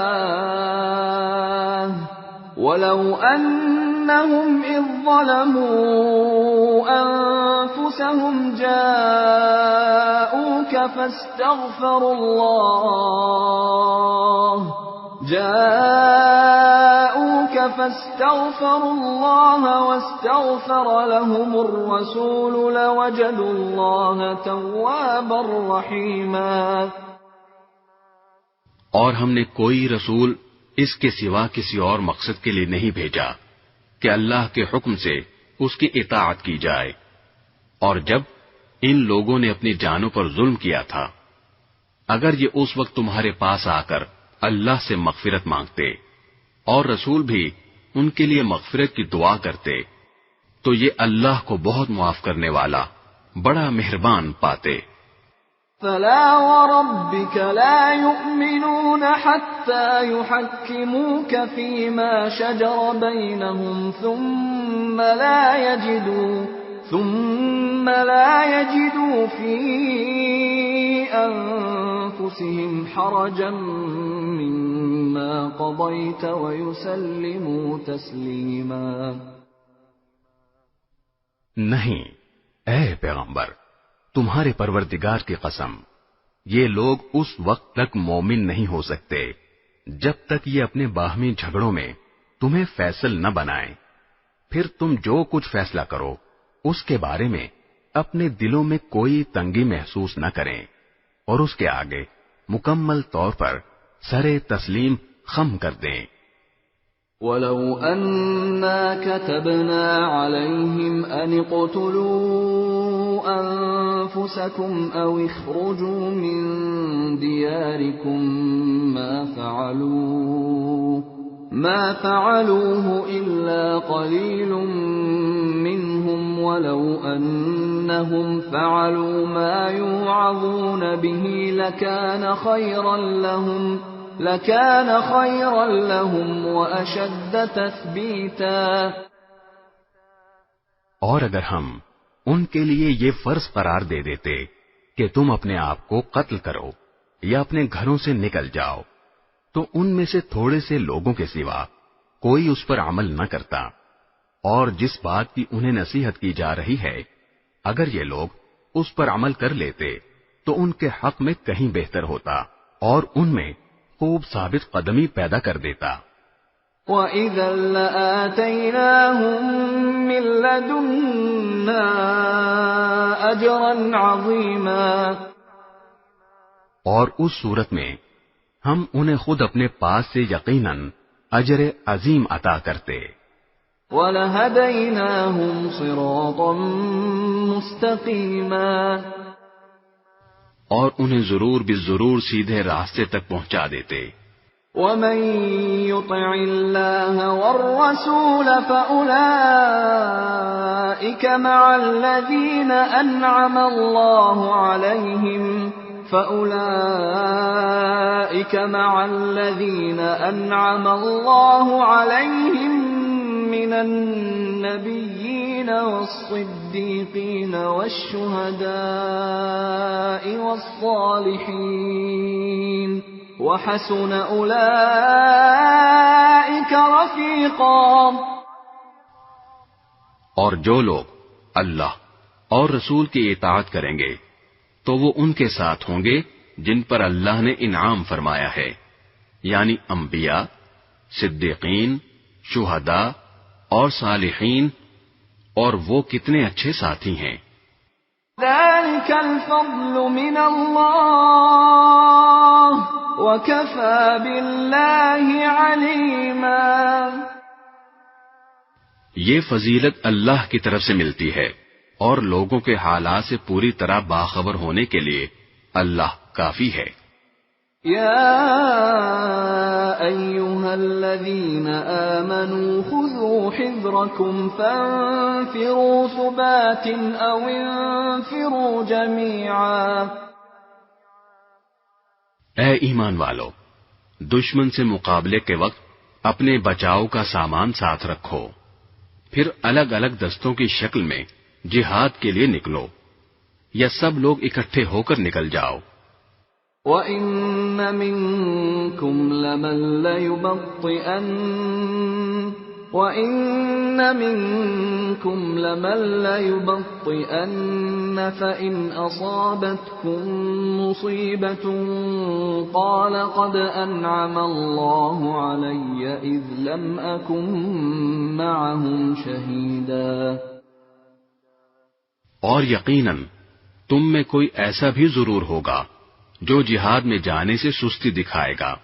ولو أنهم إذ ظلموا أنفسهم جاءوك فاستغفروا الله واستغفر لهم الرسول لوجدوا الله توابا رحيما. اور ہم نے کوئی رسول اس کے سوا کسی اور مقصد کے لیے نہیں بھیجا کہ اللہ کے حکم سے اس کی اطاعت کی جائے، اور جب ان لوگوں نے اپنی جانوں پر ظلم کیا تھا، اگر یہ اس وقت تمہارے پاس آ کر اللہ سے مغفرت مانگتے اور رسول بھی ان کے لیے مغفرت کی دعا کرتے تو یہ اللہ کو بہت معاف کرنے والا بڑا مہربان پاتے. فلا وربك لا يؤمنون حتى يحكموك فيما شجر بينهم ثم لا يجدوا في أنفسهم حرجا مما قضيت ويسلموا تسليما. نہیں اے پیغمبر، تمہارے پروردگار کی قسم، یہ لوگ اس وقت تک مومن نہیں ہو سکتے جب تک یہ اپنے باہمی جھگڑوں میں تمہیں فیصل نہ بنائیں. پھر تم جو کچھ فیصلہ کرو اس کے بارے میں اپنے دلوں میں کوئی تنگی محسوس نہ کریں اور اس کے آگے مکمل طور پر سرے تسلیم خم کر دیں. وَلَوْ أَنَّا كَتَبْنَا عَلَيْهِمْ أَنِ اقْتُلُوا أَنفُسَكُمْ أَوْ اخْرُجُوا مِنْ دِيَارِكُمْ مَا فَعَلُوهُ إِلَّا قَلِيلٌ مِّنْهُمْ وَلَوْ أَنَّهُمْ فَعَلُوا مَا يُوعَظُونَ بِهِ لَكَانَ خَيْرًا لَهُمْ وَأَشَدَّ تَثْبِيتًا. اور اگر ہم ان کے لیے یہ فرض قرار دے دیتے کہ تم اپنے آپ کو قتل کرو یا اپنے گھروں سے نکل جاؤ، تو ان میں سے تھوڑے سے لوگوں کے سوا کوئی اس پر عمل نہ کرتا. اور جس بات کی انہیں نصیحت کی جا رہی ہے، اگر یہ لوگ اس پر عمل کر لیتے تو ان کے حق میں کہیں بہتر ہوتا اور ان میں خوب ثابت قدمی پیدا کر دیتا. وَإِذًا لَآتَيْنَاهُمْ مِن لَّدُنَّا أَجْرًا عَظِيمًا. اور اس صورت میں ہم انہیں خود اپنے پاس سے یقیناً اجر عظیم عطا کرتے. وَلَهَدَيْنَاهُمْ صِرَاطًا مُسْتَقِيمًا. اور انہیں ضرور بالضرور سیدھے راستے تک پہنچا دیتے. وَمَن يُطِعِ اللَّهَ وَالرَّسُولَ فَأُولَئِكَ مَعَ الَّذِينَ أَنْعَمَ اللَّهُ عَلَيْهِمْ مِنَ النَّبِيِّينَ وَالصِّدِّيقِينَ وَالشُّهَدَاءِ وَالصَّالِحِينَ وَحَسُنَ أُولَئِكَ رَفِيقًا. اور جو لوگ اللہ اور رسول کی اطاعت کریں گے تو وہ ان کے ساتھ ہوں گے جن پر اللہ نے انعام فرمایا ہے، یعنی انبیاء، صدیقین، شہداء اور صالحین، اور وہ کتنے اچھے ساتھی ہیں. ذَلِكَ الْفَضْلُ مِنَ اللَّهِ وَكَفَى بِاللَّهِ عَلِيمًا. یہ فضیلت اللہ کی طرف سے ملتی ہے اور لوگوں کے حالات سے پوری طرح باخبر ہونے کے لیے اللہ کافی ہے. يا أيها الذين آمنوا خذوا حذركم فانفروا ثبات أو انفروا جميعا. اے ایمان والو، دشمن سے مقابلے کے وقت اپنے بچاؤ کا سامان ساتھ رکھو، پھر الگ الگ دستوں کی شکل میں جہاد کے لیے نکلو، یا سب لوگ اکٹھے ہو کر نکل جاؤ۔ وَإِنَّ مِنكُمْ لَمَن لَّيُبَطِّئَنَّ فَإِنْ أَصَابَتْكُم مُّصِيبَةٌ قَالَ قَدْ أَنْعَمَ اللَّهُ عَلَيَّ إِذْ لَمْ أَكُن مَّعَهُمْ شَهِيدًا۔ اور یقیناً تم میں کوئی ایسا بھی ضرور ہوگا جو جہاد میں جانے سے سستی دکھائے گا،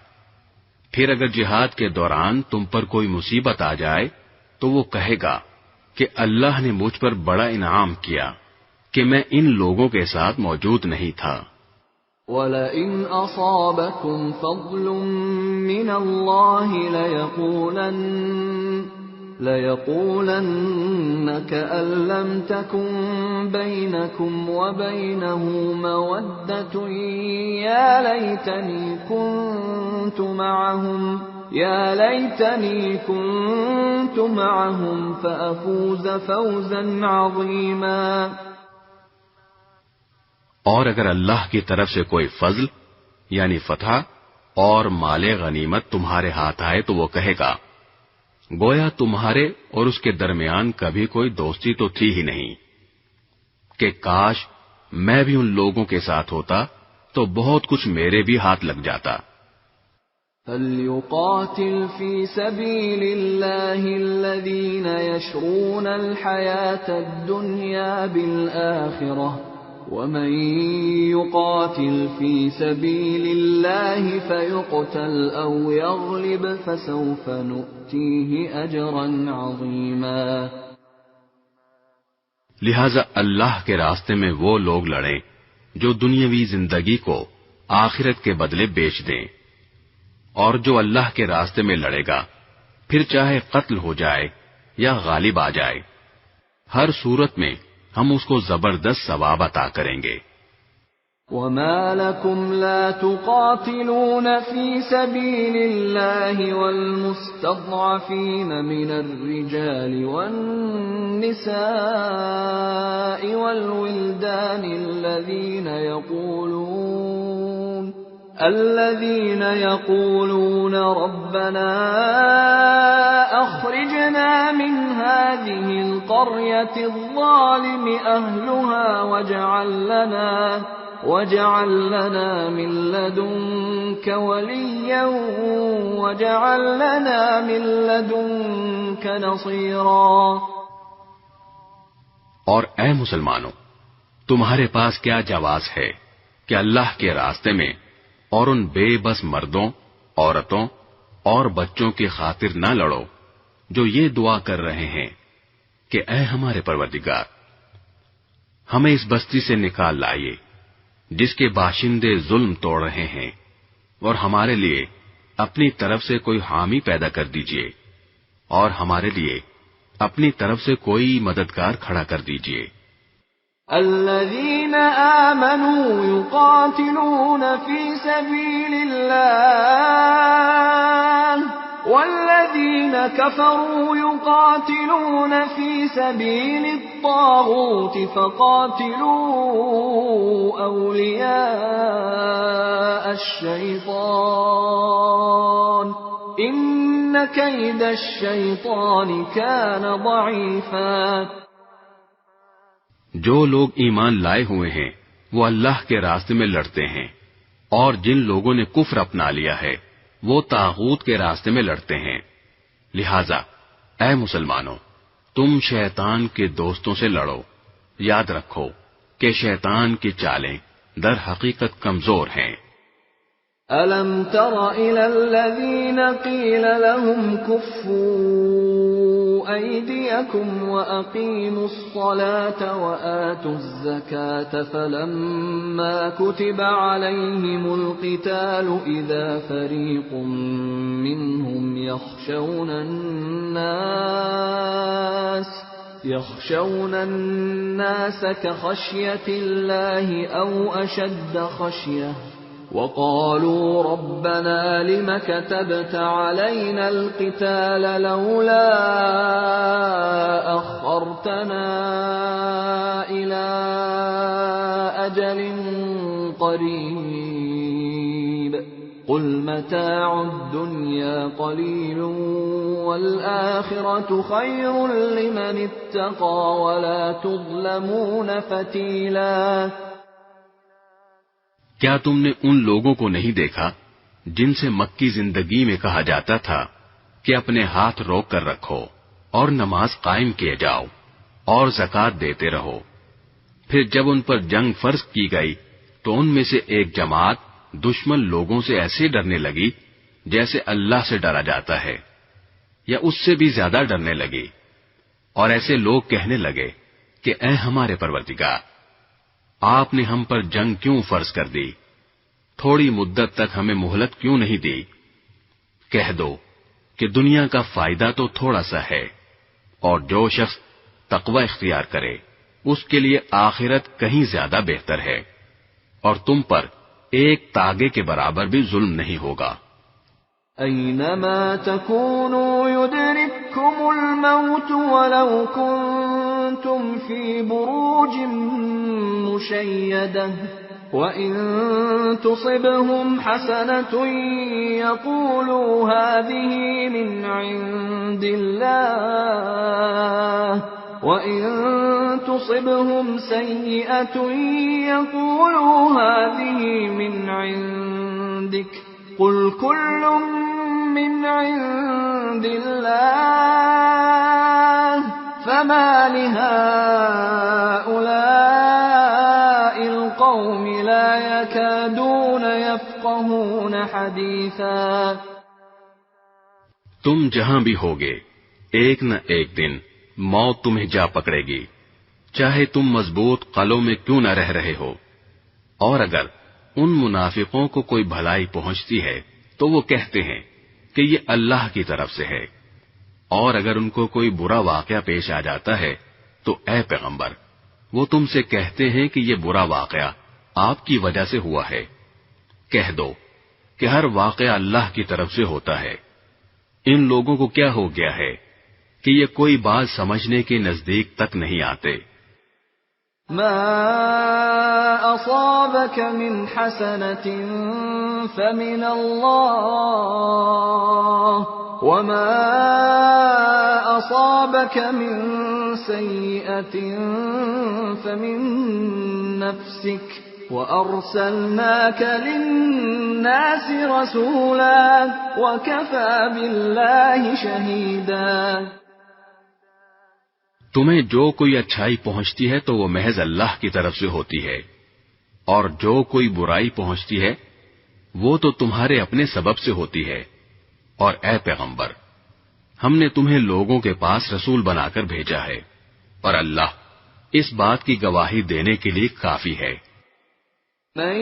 پھر اگر جہاد کے دوران تم پر کوئی مصیبت آ جائے تو وہ کہے گا کہ اللہ نے مجھ پر بڑا انعام کیا کہ میں ان لوگوں کے ساتھ موجود نہیں تھا۔ وَلَئِنْ أَصَابَكُمْ فَضْلٌ مِّنَ اللَّهِ لَيَقُولَنَّ كَأَن لَّمْ تَكُن بَيْنَكُمْ وَبَيْنَهُ مَوَدَّةٌ يَا لَيْتَنِي كُنتُ مَعَهُمْ فَأَفُوزَ فَوْزًا عَظِيمًا۔ اور اگر اللہ کی طرف سے کوئی فضل یعنی فتح اور مال غنیمت تمہارے ہاتھ آئے تو وہ کہے گا گویا تمہارے اور اس کے درمیان کبھی کوئی دوستی تو تھی ہی نہیں، کہ کاش میں بھی ان لوگوں کے ساتھ ہوتا تو بہت کچھ میرے بھی ہاتھ لگ جاتا۔ فَلْيُقَاتِلْ فِي سَبِيلِ اللَّهِ الَّذِينَ يَشْرُونَ الْحَيَاةَ الدُّنْيَا بِالْآخِرَةِ وَمَن يُقَاتِلْ فِي سَبِيلِ اللَّهِ فَيُقْتَلْ أَوْ يَغْلِبْ فَسَوْفَ نُؤْتِيهِ أَجْرًا عَظِيمًا۔ لہذا اللہ کے راستے میں وہ لوگ لڑیں جو دنیاوی زندگی کو آخرت کے بدلے بیچ دیں، اور جو اللہ کے راستے میں لڑے گا پھر چاہے قتل ہو جائے یا غالب آ جائے، ہر صورت میں ہم اس کو زبردست ثواب عطا کریں گے۔ وَمَا لَكُمْ لَا تُقَاتِلُونَ فِي سَبِيلِ اللَّهِ وَالْمُسْتَضْعَفِينَ مِنَ الرِّجَالِ وَالنِّسَاءِ وَالْوِلْدَانِ الَّذِينَ يَقُولُونَ رَبَّنَا أَخْرِجْنَا مِنْ هَذِهِ الْقَرْيَةِ الظَّالِمِ أَهْلُهَا وَاجْعَل لَّنَا مِن لَّدُنكَ وَلِيًّا وَاجْعَل لَّنَا مِن لَّدُنكَ نَصِيرًا۔ اور اے مسلمانوں، تمہارے پاس کیا جواز ہے کہ اللہ کے راستے میں اور ان بے بس مردوں، عورتوں اور بچوں کی خاطر نہ لڑو جو یہ دعا کر رہے ہیں کہ اے ہمارے پروردگار، ہمیں اس بستی سے نکال لائیے جس کے باشندے ظلم توڑ رہے ہیں، اور ہمارے لیے اپنی طرف سے کوئی حامی پیدا کر دیجئے، اور ہمارے لیے اپنی طرف سے کوئی مددگار کھڑا کر دیجئے۔ الذين آمنوا يقاتلون في سبيل الله والذين كفروا يقاتلون في سبيل الطاغوت فقاتلوا أولياء الشيطان إن كيد الشيطان كان ضعيفا۔ جو لوگ ایمان لائے ہوئے ہیں وہ اللہ کے راستے میں لڑتے ہیں، اور جن لوگوں نے کفر اپنا لیا ہے وہ طاغوت کے راستے میں لڑتے ہیں۔ لہذا اے مسلمانوں، تم شیطان کے دوستوں سے لڑو، یاد رکھو کہ شیطان کی چالیں در حقیقت کمزور ہیں۔ أَلَمْ تَرَ إِلَى الَّذِينَ قِيلَ لَهُمْ كُفُّوا أيديكم وأقيموا الصلاة وآتوا الزكاة فلما كتب عليهم القتال إذا فريق منهم يخشون الناس كخشية الله أو أشد خشية وقالوا ربنا لم كتبت علينا القتال لولا أخرتنا إلى أجل قريب قل متاع الدنيا قليل والآخرة خير لمن اتقى ولا تظلمون فتیلا۔ کیا تم نے ان لوگوں کو نہیں دیکھا جن سے مکی زندگی میں کہا جاتا تھا کہ اپنے ہاتھ روک کر رکھو اور نماز قائم کیے جاؤ اور زکوٰۃ دیتے رہو، پھر جب ان پر جنگ فرض کی گئی تو ان میں سے ایک جماعت دشمن لوگوں سے ایسے ڈرنے لگی جیسے اللہ سے ڈرا جاتا ہے یا اس سے بھی زیادہ ڈرنے لگی، اور ایسے لوگ کہنے لگے کہ اے ہمارے پروردگار، آپ نے ہم پر جنگ کیوں فرض کر دی؟ تھوڑی مدت تک ہمیں مہلت کیوں نہیں دی؟ کہہ دو کہ دنیا کا فائدہ تو تھوڑا سا ہے، اور جو شخص تقوی اختیار کرے اس کے لیے آخرت کہیں زیادہ بہتر ہے، اور تم پر ایک تاگے کے برابر بھی ظلم نہیں ہوگا۔ أينما تكونوا يدرككم الموت ولو كنتم في بروج مشيدة وإن تصبهم حسنة يقولوا هذه من عند الله وإن تصبهم سيئة يقولوا هذه من عندك قل كل من عند الله فما لهؤلاء القوم لا يكادون يفقهون حديثا۔ تم جہاں بھی ہوگے ایک نہ ایک دن موت تمہیں جا پکڑے گی، چاہے تم مضبوط قلعوں میں کیوں نہ رہ رہے ہو، اور اگر ان منافقوں کو کوئی بھلائی پہنچتی ہے تو وہ کہتے ہیں کہ یہ اللہ کی طرف سے ہے، اور اگر ان کو کوئی برا واقعہ پیش آ جاتا ہے تو اے پیغمبر وہ تم سے کہتے ہیں کہ یہ برا واقعہ آپ کی وجہ سے ہوا ہے۔ کہہ دو کہ ہر واقعہ اللہ کی طرف سے ہوتا ہے۔ ان لوگوں کو کیا ہو گیا ہے کہ یہ کوئی بات سمجھنے کے نزدیک تک نہیں آتے۔ ما أصابك من حسنة فمن الله وما أصابك من سيئة فمن نفسك وأرسلناك للناس رسولا وكفى بالله شهيدا۔ تمہیں جو کوئی اچھائی پہنچتی ہے تو وہ محض اللہ کی طرف سے ہوتی ہے، اور جو کوئی برائی پہنچتی ہے وہ تو تمہارے اپنے سبب سے ہوتی ہے، اور اے پیغمبر ہم نے تمہیں لوگوں کے پاس رسول بنا کر بھیجا ہے، اور اللہ اس بات کی گواہی دینے کے لیے کافی ہے۔ من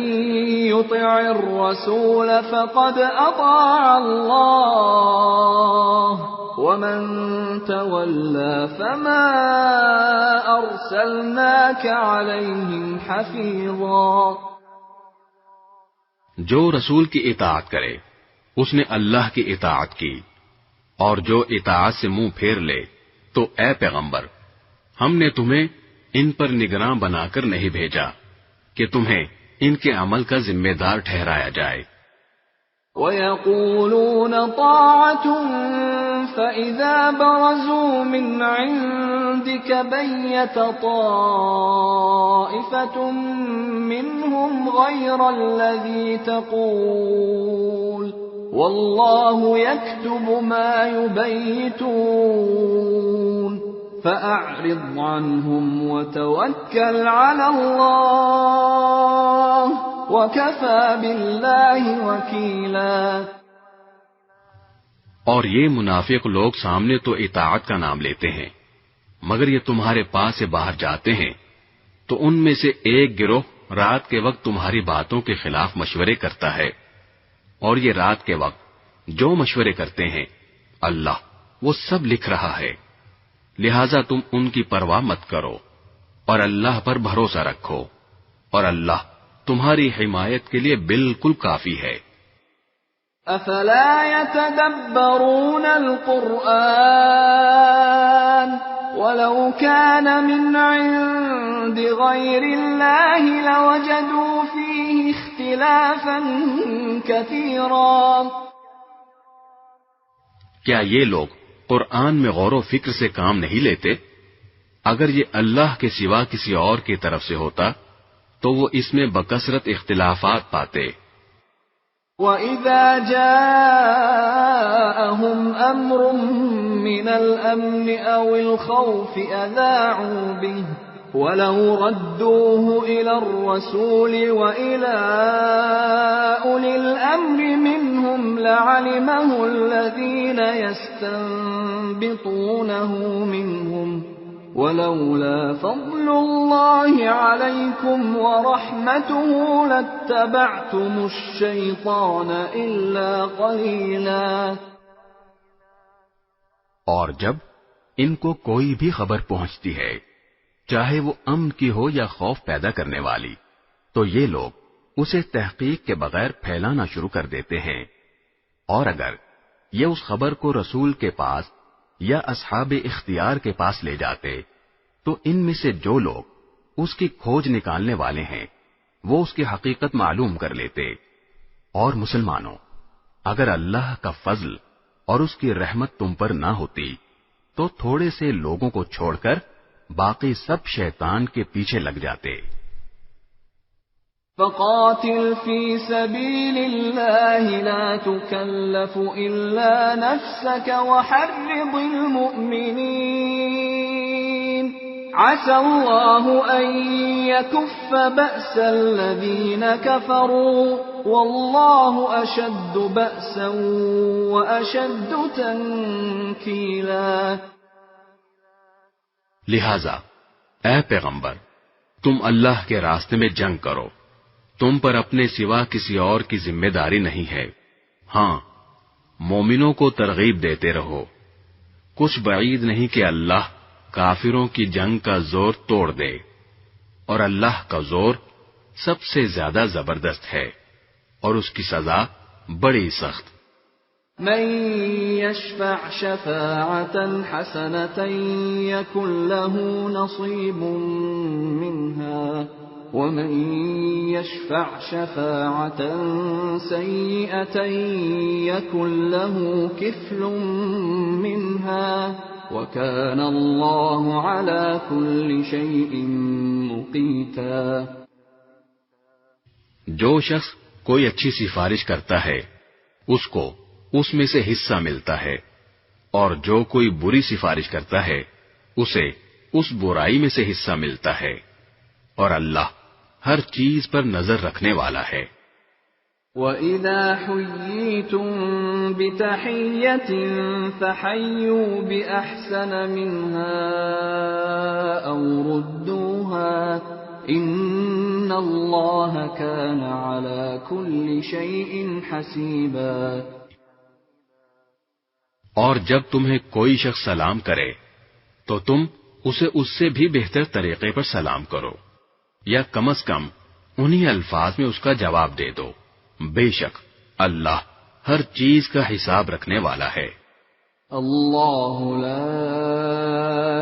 يطع الرسول فقد اطاع الله ومن تولى فما ارسلناك عليهم حفيظا۔ جو رسول کی اطاعت کرے اس نے اللہ کی اطاعت کی، اور جو اطاعت سے منہ پھیر لے تو اے پیغمبر ہم نے تمہیں ان پر نگراں بنا کر نہیں بھیجا کہ تمہیں ان کے عمل کا ذمہ دار ٹھہرایا جائے۔ وَيَقُولُونَ طَاعَةٌ فَإِذَا بَرَزُوا مِنْ عِنْدِكَ بَيَّتَ طَائِفَةٌ مِّنْهُمْ غَيْرَ الَّذِي تَقُولُ وَاللَّهُ يَكْتُبُ مَا يُبَيِّتُونَ فَأَعْرِضْ عَنْهُمْ وَتَوَكَّلْ عَلَى اللَّهِ وَكَفَى بِاللَّهِ وَكِيلًا۔ اور یہ منافق لوگ سامنے تو اطاعت کا نام لیتے ہیں، مگر یہ تمہارے پاس سے باہر جاتے ہیں تو ان میں سے ایک گروہ رات کے وقت تمہاری باتوں کے خلاف مشورے کرتا ہے، اور یہ رات کے وقت جو مشورے کرتے ہیں اللہ وہ سب لکھ رہا ہے، لہذا تم ان کی پرواہ مت کرو اور اللہ پر بھروسہ رکھو، اور اللہ تمہاری حمایت کے لیے بالکل کافی ہے۔ افلا يتدبرون القرآن ولو كان من عند غير الله لوجدوا فيه اختلافا كثيرا۔ کیا یہ لوگ قرآن میں غور و فکر سے کام نہیں لیتے؟ اگر یہ اللہ کے سوا کسی اور کی طرف سے ہوتا تو وہ اس میں بکثرت اختلافات پاتے۔ وَإِذَا جَاءَهُمْ أَمْرٌ مِّنَ الْأَمْنِ أَوِ الْخَوْفِ أَذَاعُوا بِهِ وَلَوْ رَدُّوهُ إِلَى الرَّسُولِ وَإِلَى أُولِي الْأَمْرِ مِنْهُمْ لَعَلِمَهُ الَّذِينَ يَسْتَنبِطُونَهُ مِنْهُمْ وَلَوْلَا فَضْلُ اللَّهِ عَلَيْكُمْ وَرَحْمَتُهُ لَاتَّبَعْتُمُ الشَّيْطَانَ إِلَّا قَلِيلًا۔ اور جب ان کو کوئی بھی خبر پہنچتی ہے، چاہے وہ امن کی ہو یا خوف پیدا کرنے والی، تو یہ لوگ اسے تحقیق کے بغیر پھیلانا شروع کر دیتے ہیں، اور اگر یہ اس خبر کو رسول کے پاس یا اصحاب اختیار کے پاس لے جاتے تو ان میں سے جو لوگ اس کی کھوج نکالنے والے ہیں وہ اس کی حقیقت معلوم کر لیتے۔ اور مسلمانوں، اگر اللہ کا فضل اور اس کی رحمت تم پر نہ ہوتی تو تھوڑے سے لوگوں کو چھوڑ کر باقی سب شیطان کے پیچھے لگ جاتے۔ فَقَاتِلْ فِي سَبِيلِ اللَّهِ لَا تُكَلَّفُ إِلَّا نَفْسَكَ وَحَرِّضِ الْمُؤْمِنِينَ عَسَى اللَّهُ أَن يَكُفَّ بَأْسَ الَّذِينَ كَفَرُوا وَاللَّهُ أَشَدُّ بَأْسًا وَأَشَدُّ تَنكِيلًا۔ لہذا اے پیغمبر، تم اللہ کے راستے میں جنگ کرو، تم پر اپنے سوا کسی اور کی ذمہ داری نہیں ہے۔ ہاں، مومنوں کو ترغیب دیتے رہو، کچھ بعید نہیں کہ اللہ کافروں کی جنگ کا زور توڑ دے، اور اللہ کا زور سب سے زیادہ زبردست ہے اور اس کی سزا بڑی سخت۔ من يشفع شفاعة حسنة يكن له نصيب منها ومن يشفع شفاعة سيئة يكن له كفل منها وكان الله على كل شيء مقيتا۔ جو شخص کوئی اچھی سفارش کرتا ہے اس کو اس میں سے حصہ ملتا ہے، اور جو کوئی بری سفارش کرتا ہے اسے اس برائی میں سے حصہ ملتا ہے، اور اللہ ہر چیز پر نظر رکھنے والا ہے۔ وَإِذَا حُيِّيتُم بِتَحِيَّةٍ فَحَيُّوا بِأَحْسَنَ مِنْهَا أَوْ رُدُّوهَا إِنَّ اللَّهَ كَانَ عَلَى كُلِّ شَيْءٍ حَسِيبًا۔ اور جب تمہیں کوئی شخص سلام کرے تو تم اسے اس سے بھی بہتر طریقے پر سلام کرو، یا کم از کم انہی الفاظ میں اس کا جواب دے دو، بے شک اللہ ہر چیز کا حساب رکھنے والا ہے۔ اللہ لا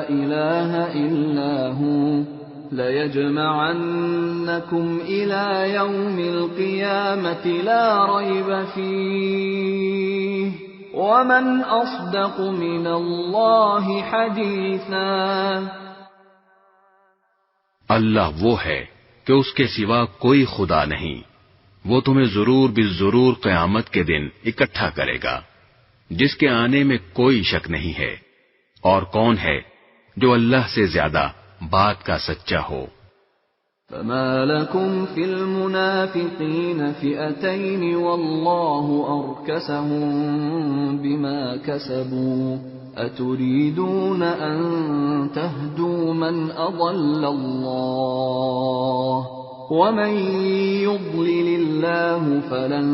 الہ الا ہو لَيَجْمَعَنَّكُمْ إِلَى يَوْمِ الْقِيَامَةِ لَا رَيْبَ فِيهِ وَمَنْ أَصْدَقُ مِنَ اللَّهِ حَدِيثًا۔ اللہ وہ ہے کہ اس کے سوا کوئی خدا نہیں، وہ تمہیں ضرور بالضرور قیامت کے دن اکٹھا کرے گا، جس کے آنے میں کوئی شک نہیں ہے، اور کون ہے جو اللہ سے زیادہ بات کا سچا ہو۔ فما لكم في المنافقين فئتين والله أركسهم بما كسبوا أتريدون أن تهدوا من أضل الله ومن يضلل الله فلن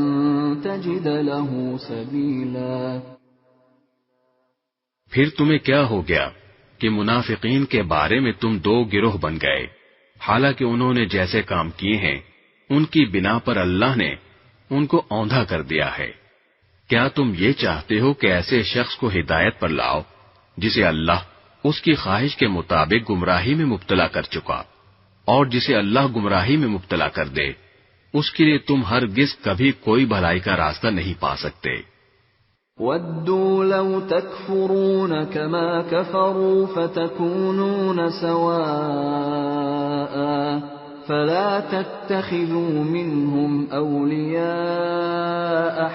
تجد له سبيلا۔ پھر تمہیں کیا ہو گیا کہ منافقین کے بارے میں تم دو گروہ بن گئے، حالانکہ انہوں نے جیسے کام کیے ہیں ان کی بنا پر اللہ نے ان کو اوندھا کر دیا ہے۔ کیا تم یہ چاہتے ہو کہ ایسے شخص کو ہدایت پر لاؤ جسے اللہ اس کی خواہش کے مطابق گمراہی میں مبتلا کر چکا، اور جسے اللہ گمراہی میں مبتلا کر دے اس کے لیے تم ہرگز کبھی کوئی بھلائی کا راستہ نہیں پا سکتے۔ وَدُّوا لَوْ تَكْفُرُونَ كَمَا كَفَرُوا فَتَكُونُونَ سَوَاءً فَلَا تَتَّخِذُوا مِنْهُمْ أَوْلِيَاءَ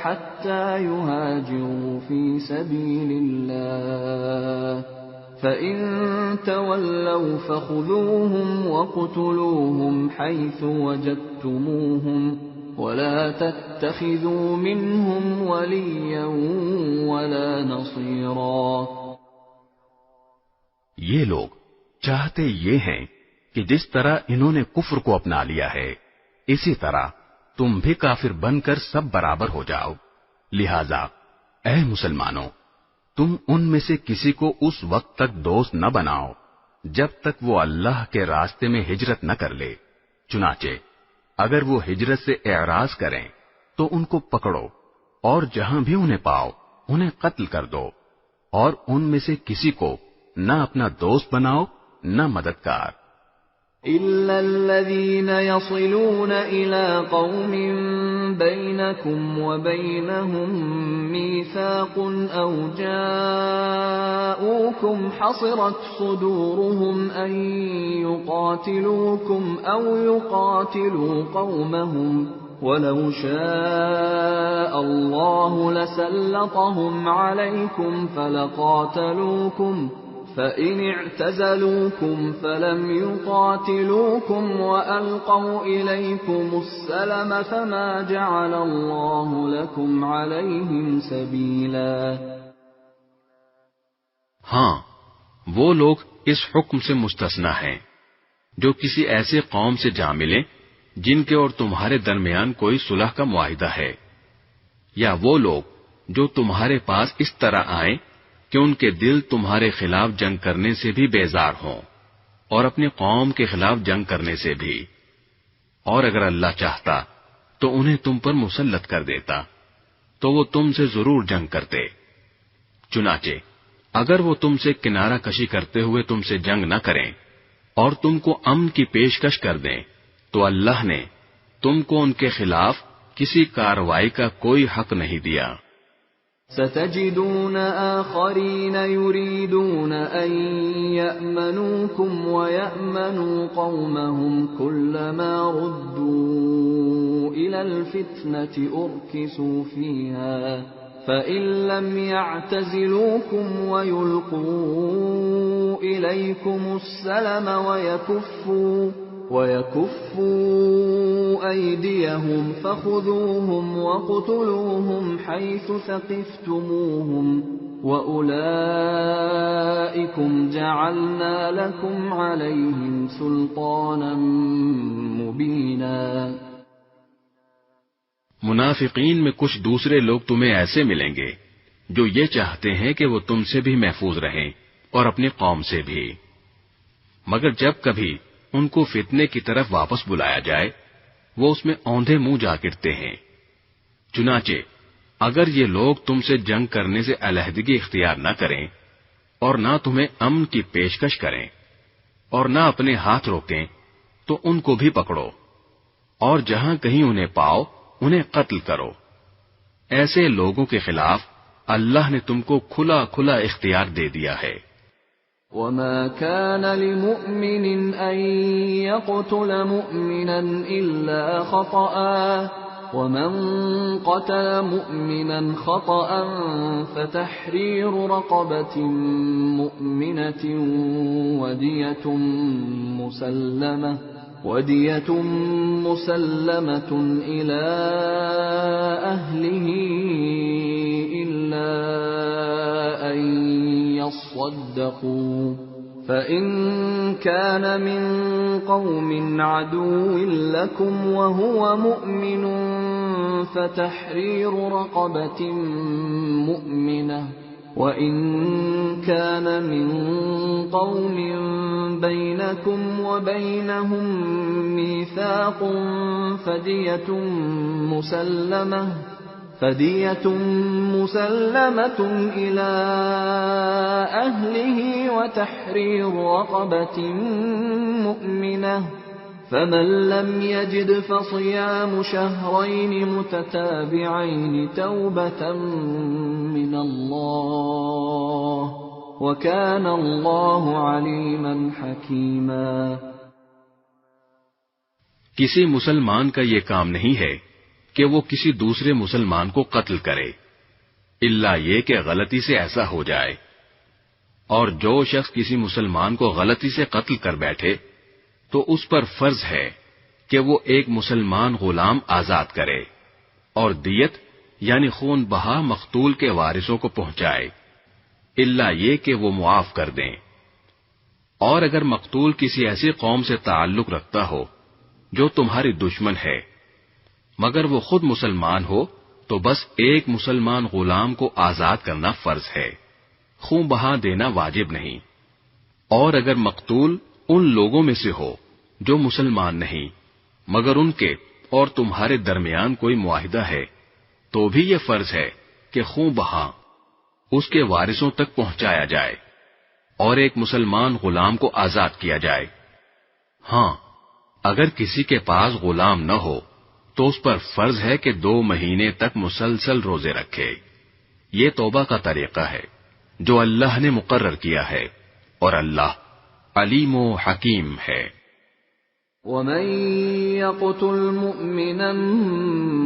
حَتَّى يُهَاجِرُوا فِي سَبِيلِ اللَّهِ فَإِن تَوَلَّوْا فَخُذُوهُمْ وَاقْتُلُوهُمْ حَيْثُ وَجَدتُّمُوهُمْ وَلَا تَتَّخِذُوا مِنْهُمْ وَلِيًّا وَلَا نَصِيرًا۔ یہ لوگ چاہتے یہ ہیں کہ جس طرح انہوں نے کفر کو اپنا لیا ہے اسی طرح تم بھی کافر بن کر سب برابر ہو جاؤ، لہذا اے مسلمانوں تم ان میں سے کسی کو اس وقت تک دوست نہ بناؤ جب تک وہ اللہ کے راستے میں ہجرت نہ کر لے، چنانچہ اگر وہ ہجرت سے اعراض کریں تو ان کو پکڑو اور جہاں بھی انہیں پاؤ انہیں قتل کر دو، اور ان میں سے کسی کو نہ اپنا دوست بناؤ نہ مددگار۔ إِلَّا الَّذِينَ يَصِلُونَ إِلَىٰ قَوْمٍ بَيْنَكُمْ وَبَيْنَهُم مِّيثَاقٌ أَوْ جَاءُوكُمْ حَصِرَتْ صُدُورُهُمْ أَن يُقَاتِلُوكُمْ أَوْ يُقَاتِلُوا قَوْمَهُمْ وَلَوْ شَاءَ اللَّهُ لَسَلَّطَهُمْ عَلَيْكُمْ فَلَقَاتَلُوكُمْ فَإِنِ اعْتَزَلُوكُمْ فَلَمْ يُقَاتِلُوكُمْ وَأَلْقَوْا إِلَيْكُمُ السَّلَمَ فَمَا جَعَلَ اللَّهُ لَكُمْ عَلَيْهِمْ سَبِيلًا۔ ہاں، وہ لوگ اس حکم سے مستثنی ہیں جو کسی ایسے قوم سے جا ملیں جن کے اور تمہارے درمیان کوئی صلح کا معاہدہ ہے، یا وہ لوگ جو تمہارے پاس اس طرح آئیں کہ ان کے دل تمہارے خلاف جنگ کرنے سے بھی بیزار ہوں اور اپنی قوم کے خلاف جنگ کرنے سے بھی، اور اگر اللہ چاہتا تو انہیں تم پر مسلط کر دیتا تو وہ تم سے ضرور جنگ کرتے، چنانچہ اگر وہ تم سے کنارہ کشی کرتے ہوئے تم سے جنگ نہ کریں اور تم کو امن کی پیشکش کر دیں تو اللہ نے تم کو ان کے خلاف کسی کارروائی کا کوئی حق نہیں دیا۔ ستجدون آخرين يريدون أن يأمنوكم ويأمنوا قومهم كلما ردوا إلى الفتنة أركسوا فيها فإن لم يعتزلوكم ويلقوا إليكم السلم ويكفوا أيديهم فخذوهم وقتلوهم حيث ثقفتموهم وأولئكم جعلنا لكم عليهم سلطانا مبينا۔ منافقین میں کچھ دوسرے لوگ تمہیں ایسے ملیں گے جو یہ چاہتے ہیں کہ وہ تم سے بھی محفوظ رہیں اور اپنی قوم سے بھی، مگر جب کبھی ان کو فتنے کی طرف واپس بلایا جائے وہ اس میں اوندھے منہ جا گرتے ہیں۔ چنانچہ اگر یہ لوگ تم سے جنگ کرنے سے علیحدگی اختیار نہ کریں اور نہ تمہیں امن کی پیشکش کریں اور نہ اپنے ہاتھ روکیں تو ان کو بھی پکڑو اور جہاں کہیں انہیں پاؤ انہیں قتل کرو۔ ایسے لوگوں کے خلاف اللہ نے تم کو کھلا کھلا اختیار دے دیا ہے۔ وَمَا كَانَ لِمُؤْمِنٍ أَن يَقْتُلَ مُؤْمِنًا إِلَّا خَطَأً وَمَن قَتَلَ مُؤْمِنًا خَطَأً فَتَحْرِيرُ رَقَبَةٍ مُؤْمِنَةٍ وَدِيَةٌ وَدِيَةٌ مُّسَلَّمَةٌ إِلَىٰ أَهْلِهِ إِلَّا أَن يَصَّدَّقُوا فَإِن كَانَ مِن قَوْمٍ عَدُوٍّ لَّكُمْ وَهُوَ مُؤْمِنٌ فَتَحْرِيرُ رَقَبَةٍ مُّؤْمِنَةٍ وَإِن كَانَ مِن قَوْمٍ بَيْنَكُمْ وَبَيْنَهُم مِّيثَاقٌ فَدِيَةٌ مُّسَلَّمَةٌ إِلَىٰ أَهْلِهِ وَتَحْرِيرُ رَقَبَةٍ مُّؤْمِنَةٍ فَمَن لَّمْ يَجِدْ فَصِيَامُ شَهْرَيْنِ مُتَتَابِعَيْنِ تَوْبَةً مِّنَ اللَّهِ وَكَانَ اللَّهُ عَلِيمًا حَكِيمًا۔ کسی مسلمان کا یہ کام نہیں ہے کہ وہ کسی دوسرے مسلمان کو قتل کرے، الا یہ کہ غلطی سے ایسا ہو جائے، اور جو شخص کسی مسلمان کو غلطی سے قتل کر بیٹھے تو اس پر فرض ہے کہ وہ ایک مسلمان غلام آزاد کرے اور دیت یعنی خون بہا مقتول کے وارثوں کو پہنچائے، الا یہ کہ وہ معاف کر دیں۔ اور اگر مقتول کسی ایسی قوم سے تعلق رکھتا ہو جو تمہاری دشمن ہے مگر وہ خود مسلمان ہو تو بس ایک مسلمان غلام کو آزاد کرنا فرض ہے، خون بہا دینا واجب نہیں۔ اور اگر مقتول ان لوگوں میں سے ہو جو مسلمان نہیں مگر ان کے اور تمہارے درمیان کوئی معاہدہ ہے تو بھی یہ فرض ہے کہ خون بہا اس کے وارثوں تک پہنچایا جائے اور ایک مسلمان غلام کو آزاد کیا جائے۔ ہاں، اگر کسی کے پاس غلام نہ ہو تو اس پر فرض ہے کہ 2 مہینے تک مسلسل روزے رکھے۔ یہ توبہ کا طریقہ ہے جو اللہ نے مقرر کیا ہے، اور اللہ علیم و حکیم ہے۔ وَمَن يَقْتُلْ مُؤْمِنًا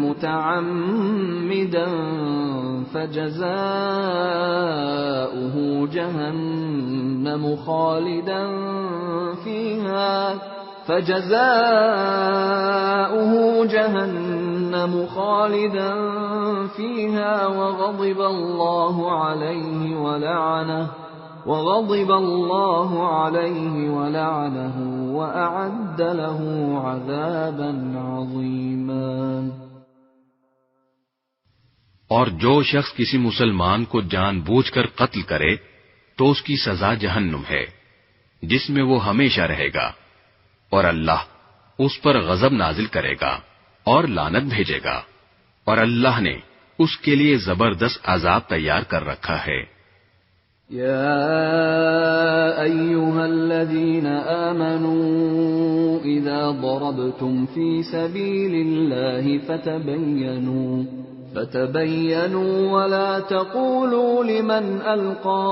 مُّتَعَمِّدًا فَجَزَاؤُهُ جَهَنَّمُ خَالِدًا فِيهَا وَغَضِبَ اللَّهُ عَلَيْهِ وَلَعَنَهُ وَأَعَدَّ لَهُ عَذَابًا عَظِيمًا۔ اور جو شخص کسی مسلمان کو جان بوجھ کر قتل کرے تو اس کی سزا جہنم ہے جس میں وہ ہمیشہ رہے گا، اور اللہ اس پر غضب نازل کرے گا اور لعنت بھیجے گا، اور اللہ نے اس کے لیے زبردست عذاب تیار کر رکھا ہے۔ يا أيها الذين آمنوا إذا ضربتم في سبيل الله فتبينوا ولا تقولوا لمن ألقى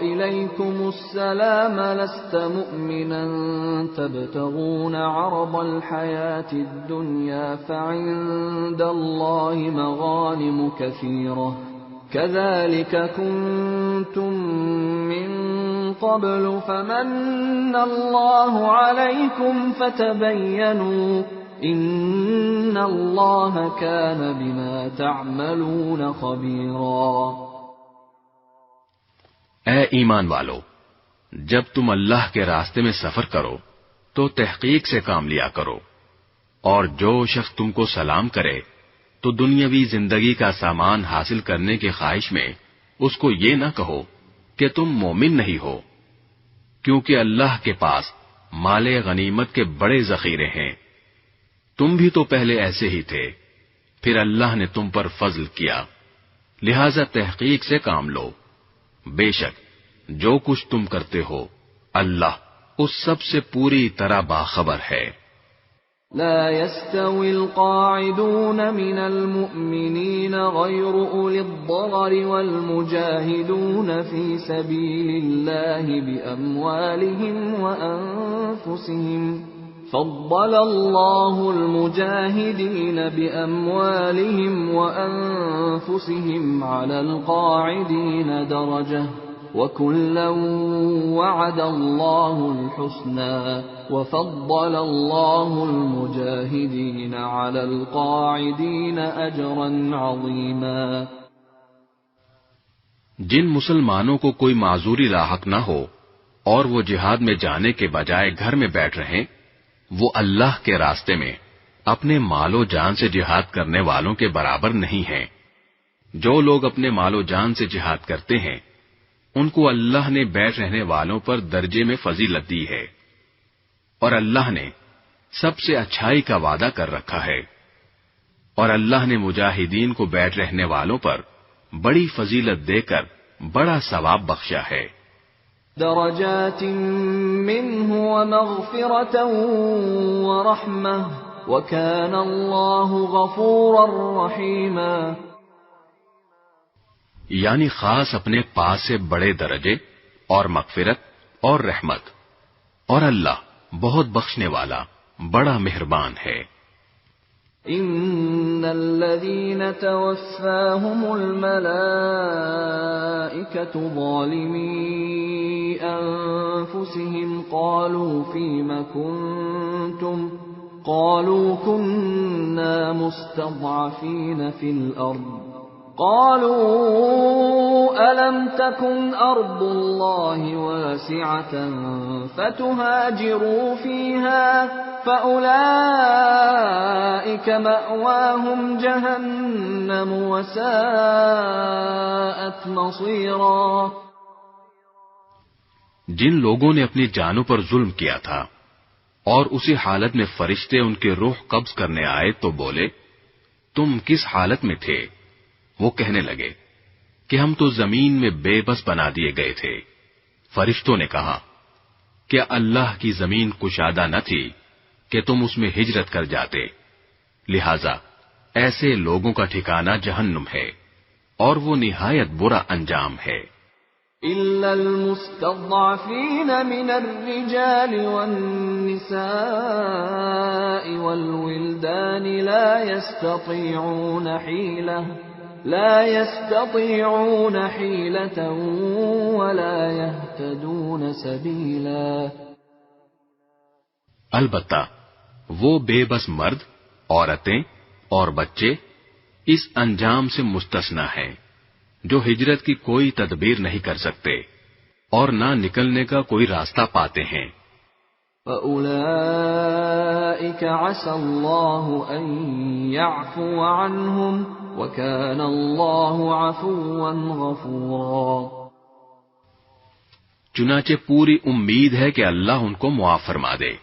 إليكم السلام لست مؤمنا تبتغون عرض الحياة الدنيا فعند الله مغانم كثيرة كذلك كنتم من قبل فمن الله عليكم فتبينوا ان اللہ کان بما تعملون خبیرا۔ اے ایمان والو، جب تم اللہ کے راستے میں سفر کرو تو تحقیق سے کام لیا کرو، اور جو شخص تم کو سلام کرے تو دنیاوی زندگی کا سامان حاصل کرنے کی خواہش میں اس کو یہ نہ کہو کہ تم مومن نہیں ہو، کیونکہ اللہ کے پاس مال غنیمت کے بڑے ذخیرے ہیں، تم بھی تو پہلے ایسے ہی تھے، پھر اللہ نے تم پر فضل کیا، لہذا تحقیق سے کام لو، بے شک جو کچھ تم کرتے ہو اللہ اس سب سے پوری طرح باخبر ہے۔ لا يستوي القاعدون من المؤمنين غير أولي الضرر والمجاهدون في سبيل الله بأموالهم وأنفسهم فضل الله المجاهدين بأموالهم وأنفسهم على القاعدين درجة وَكُلًّا وَعَدَ اللَّهُ الْحُسْنَى وَفَضَّلَ اللَّهُ الْمُجَاهِدِينَ عَلَى الْقَاعِدِينَ أَجْرًا عَظِيمًا۔ جن مسلمانوں کو کوئی معذوری لاحق نہ ہو اور وہ جہاد میں جانے کے بجائے گھر میں بیٹھ رہیں، وہ اللہ کے راستے میں اپنے مال و جان سے جہاد کرنے والوں کے برابر نہیں ہیں۔ جو لوگ اپنے مال و جان سے جہاد کرتے ہیں ان کو اللہ نے بیٹھ رہنے والوں پر درجے میں فضیلت دی ہے، اور اللہ نے سب سے اچھائی کا وعدہ کر رکھا ہے، اور اللہ نے مجاہدین کو بیٹھ رہنے والوں پر بڑی فضیلت دے کر بڑا ثواب بخشا ہے۔ درجات منه ومغفرة ورحمة وكان الله غفورا رحيما، یعنی خاص اپنے پاس سے بڑے درجے اور مغفرت اور رحمت، اور اللہ بہت بخشنے والا بڑا مہربان ہے۔ ان الذين توفاهم الملائكة ظالمي انفسهم قالوا فيما كنتم قالوا كنا مستضعفين في الارض قالوا ألم تكن أرض الله واسعة فتهاجروا فيها فأولئك مأواهم جهنم وساءت مصيرا۔ جن لوگوں نے اپنی جانوں پر ظلم کیا تھا اور اسی حالت میں فرشتے ان کے روح قبض کرنے آئے تو بولے تم کس حالت میں تھے؟ وہ کہنے لگے کہ ہم تو زمین میں بے بس بنا دیے گئے تھے۔ فرشتوں نے کہا کیا اللہ کی زمین کشادہ نہ تھی کہ تم اس میں ہجرت کر جاتے؟ لہذا ایسے لوگوں کا ٹھکانہ جہنم ہے اور وہ نہایت برا انجام ہے۔ إلا المستضعفين من الرجال والنساء والولدان لا يستطيعون حيلة ولا يهتدون سبيلا۔ البتہ وہ بے بس مرد، عورتیں اور بچے اس انجام سے مستثنی ہیں جو ہجرت کی کوئی تدبیر نہیں کر سکتے اور نہ نکلنے کا کوئی راستہ پاتے ہیں۔ فَأُولَئِكَ عَسَى اللَّهُ أَن يَعْفُوَ عَنْهُمْ وَكَانَ اللَّهُ عَفُوًّا غَفُورًا۔ چنانچہ پوری امید ہے کہ اللہ ان کو معاف فرما دے،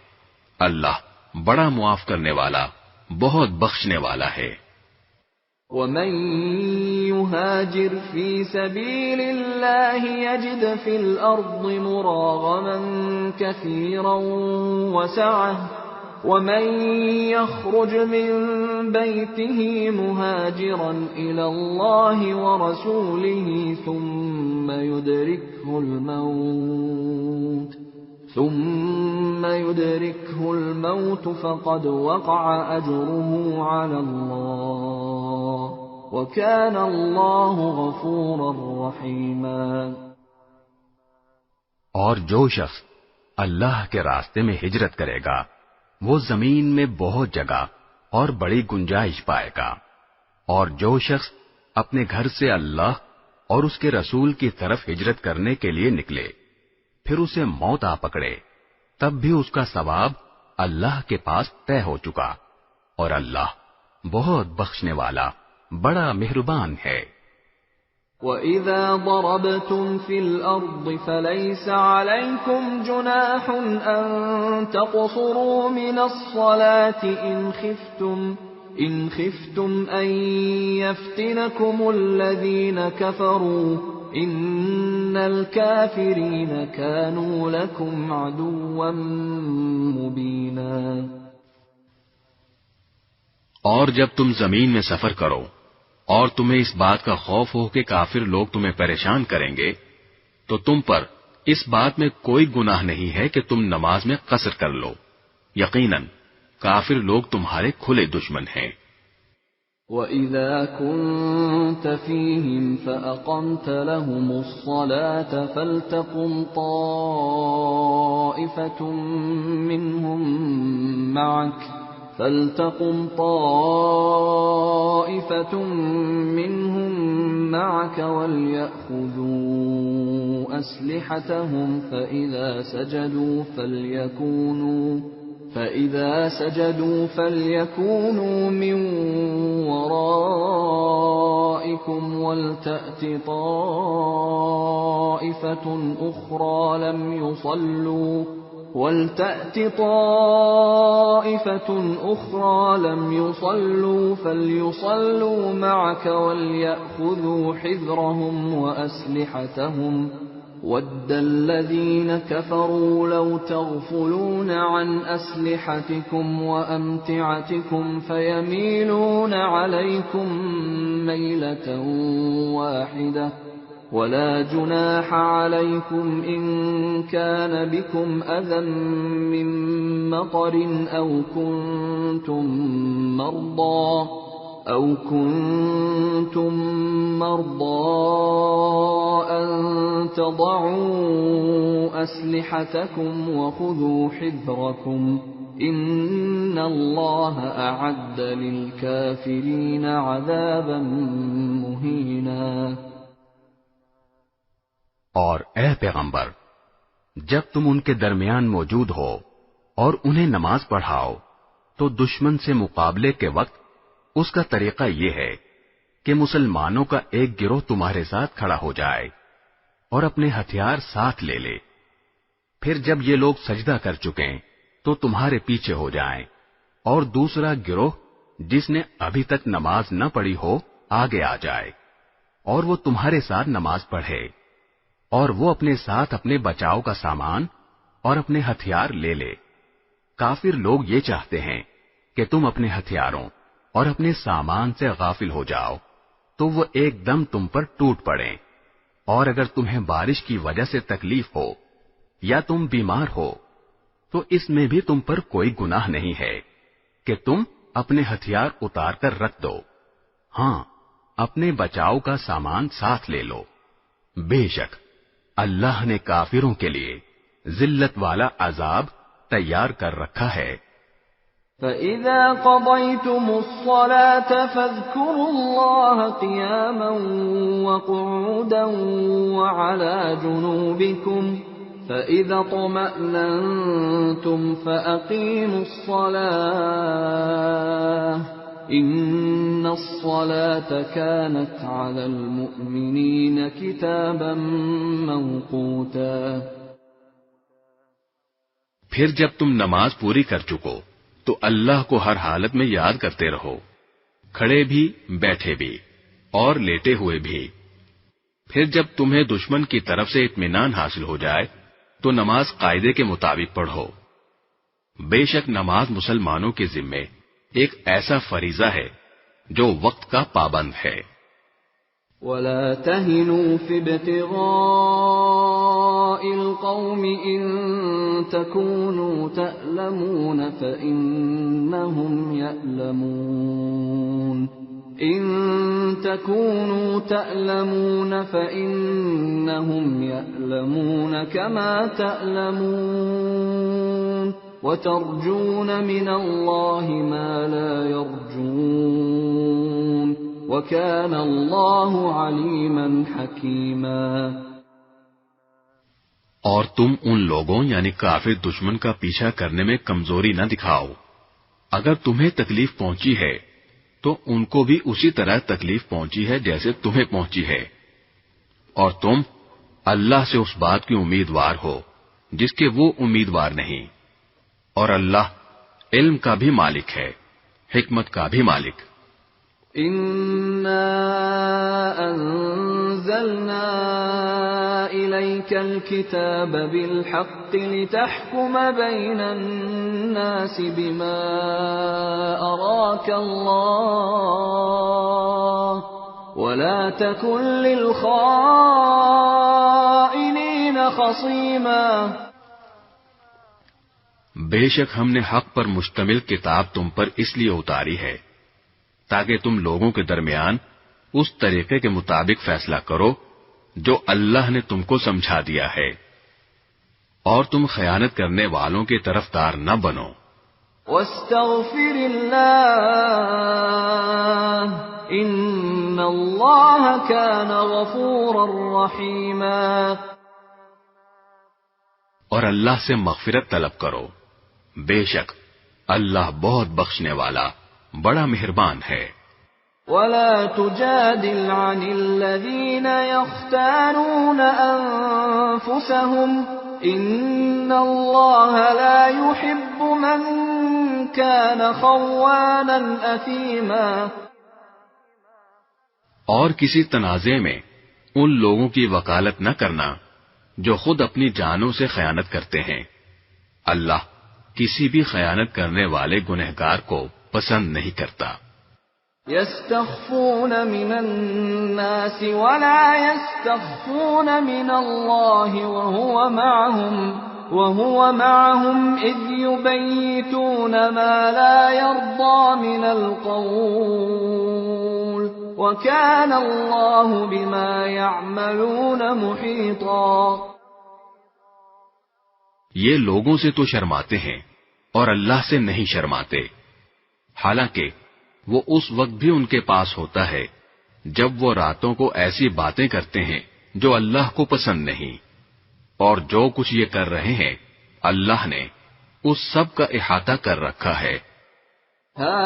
اللہ بڑا معاف کرنے والا بہت بخشنے والا ہے۔ وَمَن يُهَاجِرْ فِي سَبِيلِ اللَّهِ يَجِدْ فِي الْأَرْضِ مُرَاغَمًا كَثِيرًا وَسَعَةً وَمَن يَخْرُجْ مِن بَيْتِهِ مُهَاجِرًا إِلَى اللَّهِ وَرَسُولِهِ ثُمَّ يُدْرِكْهُ الْمَوْتُ فَقَدْ وَقَعَ أَجْرُهُ عَلَى اللَّهِ وَكَانَ اللَّهُ غَفُورًا رَحِيمًا۔ اور جو شخص اللہ کے راستے میں ہجرت کرے گا وہ زمین میں بہت جگہ اور بڑی گنجائش پائے گا، اور جو شخص اپنے گھر سے اللہ اور اس کے رسول کی طرف ہجرت کرنے کے لیے نکلے پھر اسے موت آ پکڑے تب بھی اس کا ثواب اللہ کے پاس طے ہو چکا، اور اللہ بہت بخشنے والا بڑا مہربان ہے۔ وَإِذَا ضَرَبْتُمْ فِي الْأَرْضِ فَلَيْسَ عَلَيْكُمْ جُنَاحٌ أَن تَقْصُرُوا مِنَ الصَّلَاةِ إِنْ خِفْتُمْ أَن يَفْتِنَكُمُ الَّذِينَ كَفَرُوا إِنَّ الْكَافِرِينَ كَانُوا لَكُمْ عَدُوًّا مُبِينًا۔ اور جب تم زمین میں سفر کرو اور تمہیں اس بات کا خوف ہو کہ کافر لوگ تمہیں پریشان کریں گے تو تم پر اس بات میں کوئی گناہ نہیں ہے کہ تم نماز میں قصر کر لو، یقیناً کافر لوگ تمہارے کھلے دشمن ہیں۔ وَإِذَا كُنْتَ فِيهِمْ فَأَقَمْتَ لَهُمُ الصَّلَاةَ فَلْتَقُمْ طَائِفَةٌ مِّنْهُمْ مَعَكَ وَلْيَأْخُذُوا أَسْلِحَتَهُمْ فَإِذَا سَجَدُوا فَلْيَكُونُوا مِنْ وَرَائِكُمْ وَلْتَأْتِ طَائِفَةٌ أُخْرَى لَمْ يُصَلُّوا فَلْيُصَلُّوا مَعَكَ وَلْيَأْخُذُوا حِذْرَهُمْ وَأَسْلِحَتَهُمْ وَدَّ الَّذِينَ كَفَرُوا لَوْ تَغْفُلُونَ عَنْ أَسْلِحَتِكُمْ وَأَمْتِعَتِكُمْ فَيَمِيلُونَ عَلَيْكُمْ مَيْلَةً وَاحِدَةً وَلَا جُنَاحَ عَلَيْكُمْ إِن كَانَ بِكُمْ أَذًى مِّن مَّطَرٍ أَوْ كُنتُم مَّرْضَىٰ أَن تَضَعُوا أَسْلِحَتَكُمْ وَخُذُوا حِذْرَكُمْ إِنَّ اللَّهَ أَعَدَّ لِلْكَافِرِينَ عَذَابًا مُّهِينًا۔ اور اے پیغمبر، جب تم ان کے درمیان موجود ہو اور انہیں نماز پڑھاؤ تو دشمن سے مقابلے کے وقت اس کا طریقہ یہ ہے کہ مسلمانوں کا ایک گروہ تمہارے ساتھ کھڑا ہو جائے اور اپنے ہتھیار ساتھ لے لے، پھر جب یہ لوگ سجدہ کر چکیں تو تمہارے پیچھے ہو جائیں، اور دوسرا گروہ جس نے ابھی تک نماز نہ پڑھی ہو آگے آ جائے اور وہ تمہارے ساتھ نماز پڑھے، اور وہ اپنے ساتھ اپنے بچاؤ کا سامان اور اپنے ہتھیار لے لے۔ کافر لوگ یہ چاہتے ہیں کہ تم اپنے ہتھیاروں اور اپنے سامان سے غافل ہو جاؤ تو وہ ایک دم تم پر ٹوٹ پڑیں، اور اگر تمہیں بارش کی وجہ سے تکلیف ہو یا تم بیمار ہو تو اس میں بھی تم پر کوئی گناہ نہیں ہے کہ تم اپنے ہتھیار اتار کر رکھ دو، ہاں اپنے بچاؤ کا سامان ساتھ لے لو، بے شک اللہ نے کافروں کے لیے ذلت والا عذاب تیار کر رکھا ہے۔ فَإِذَا قَضَيْتُمُ الصَّلَاةَ فَاذْكُرُوا اللَّهَ قِيَامًا وَقُعُودًا وَعَلَى جُنُوبِكُمْ فَإِذَا اطْمَأْنَنْتُمْ فَأَقِيمُوا الصَّلَاةَ إِنَّ الصَّلَاةَ كَانَتْ عَلَى الْمُؤْمِنِينَ كِتَابًا مَّوْقُوتًا۔ پھر جب تم نماز پوری کر چکو تو اللہ کو ہر حالت میں یاد کرتے رہو، کھڑے بھی، بیٹھے بھی اور لیٹے ہوئے بھی۔ پھر جب تمہیں دشمن کی طرف سے اطمینان حاصل ہو جائے تو نماز قاعدے کے مطابق پڑھو۔ بے شک نماز مسلمانوں کے ذمے ایک ایسا فریضہ ہے جو وقت کا پابند ہے۔ وَلَا تَهِنُوا فِي ابْتِغَاءِ الْقَوْمِ إِن تَكُونُوا تَأْلَمُونَ فَإِنَّهُمْ يَأْلَمُونَ كَمَا تَأْلَمُونَ وَتَرْجُونَ مِنَ اللَّهِ مَا لَا يَرْجُونَ وَكَانَ اللَّهُ عَلِيمًا حَكِيمًا۔ اور تم ان لوگوں یعنی کافر دشمن کا پیچھا کرنے میں کمزوری نہ دکھاؤ، اگر تمہیں تکلیف پہنچی ہے تو ان کو بھی اسی طرح تکلیف پہنچی ہے جیسے تمہیں پہنچی ہے، اور تم اللہ سے اس بات کی امیدوار ہو جس کے وہ امیدوار نہیں، اور اللہ علم کا بھی مالک ہے، حکمت کا بھی مالک۔ إِنَّا أَنزَلْنَا إِلَيْكَ الْكِتَابَ بِالْحَقِّ لِتَحْكُمَ بَيْنَ النَّاسِ بِمَا أَرَاكَ اللَّهُ وَلَا تَكُن لِّلْخَائِنِينَ خَصِيمًا۔ بے شک ہم نے حق پر مشتمل کتاب تم پر اس لیے اتاری ہے تاکہ تم لوگوں کے درمیان اس طریقے کے مطابق فیصلہ کرو جو اللہ نے تم کو سمجھا دیا ہے، اور تم خیانت کرنے والوں کے طرفدار نہ بنو۔ واستغفر اللہ ان اللہ کان غفورا رحیما، اور اللہ سے مغفرت طلب کرو، بے شک اللہ بہت بخشنے والا بڑا مہربان ہے۔ ولا تجادل عن الذين يختانون أنفسهم إن الله لا يحب من كان خوانا أثيما، اور کسی تنازع میں ان لوگوں کی وکالت نہ کرنا جو خود اپنی جانوں سے خیانت کرتے ہیں، اللہ کسی بھی خیانت کرنے والے گنہگار کو پسند نہیں کرتا۔ يستخفون من الناس ولا يستخفون من الله وهو معهم إذ يبيتون ما لا يرضى من القول وكان الله بما يعملون محيطا۔ یہ لوگوں سے تو شرماتے ہیں اور اللہ سے نہیں شرماتے، حالانکہ وہ اس وقت بھی ان کے پاس ہوتا ہے جب وہ راتوں کو ایسی باتیں کرتے ہیں جو اللہ کو پسند نہیں، اور جو کچھ یہ کر رہے ہیں اللہ نے اس سب کا احاطہ کر رکھا ہے۔ ہا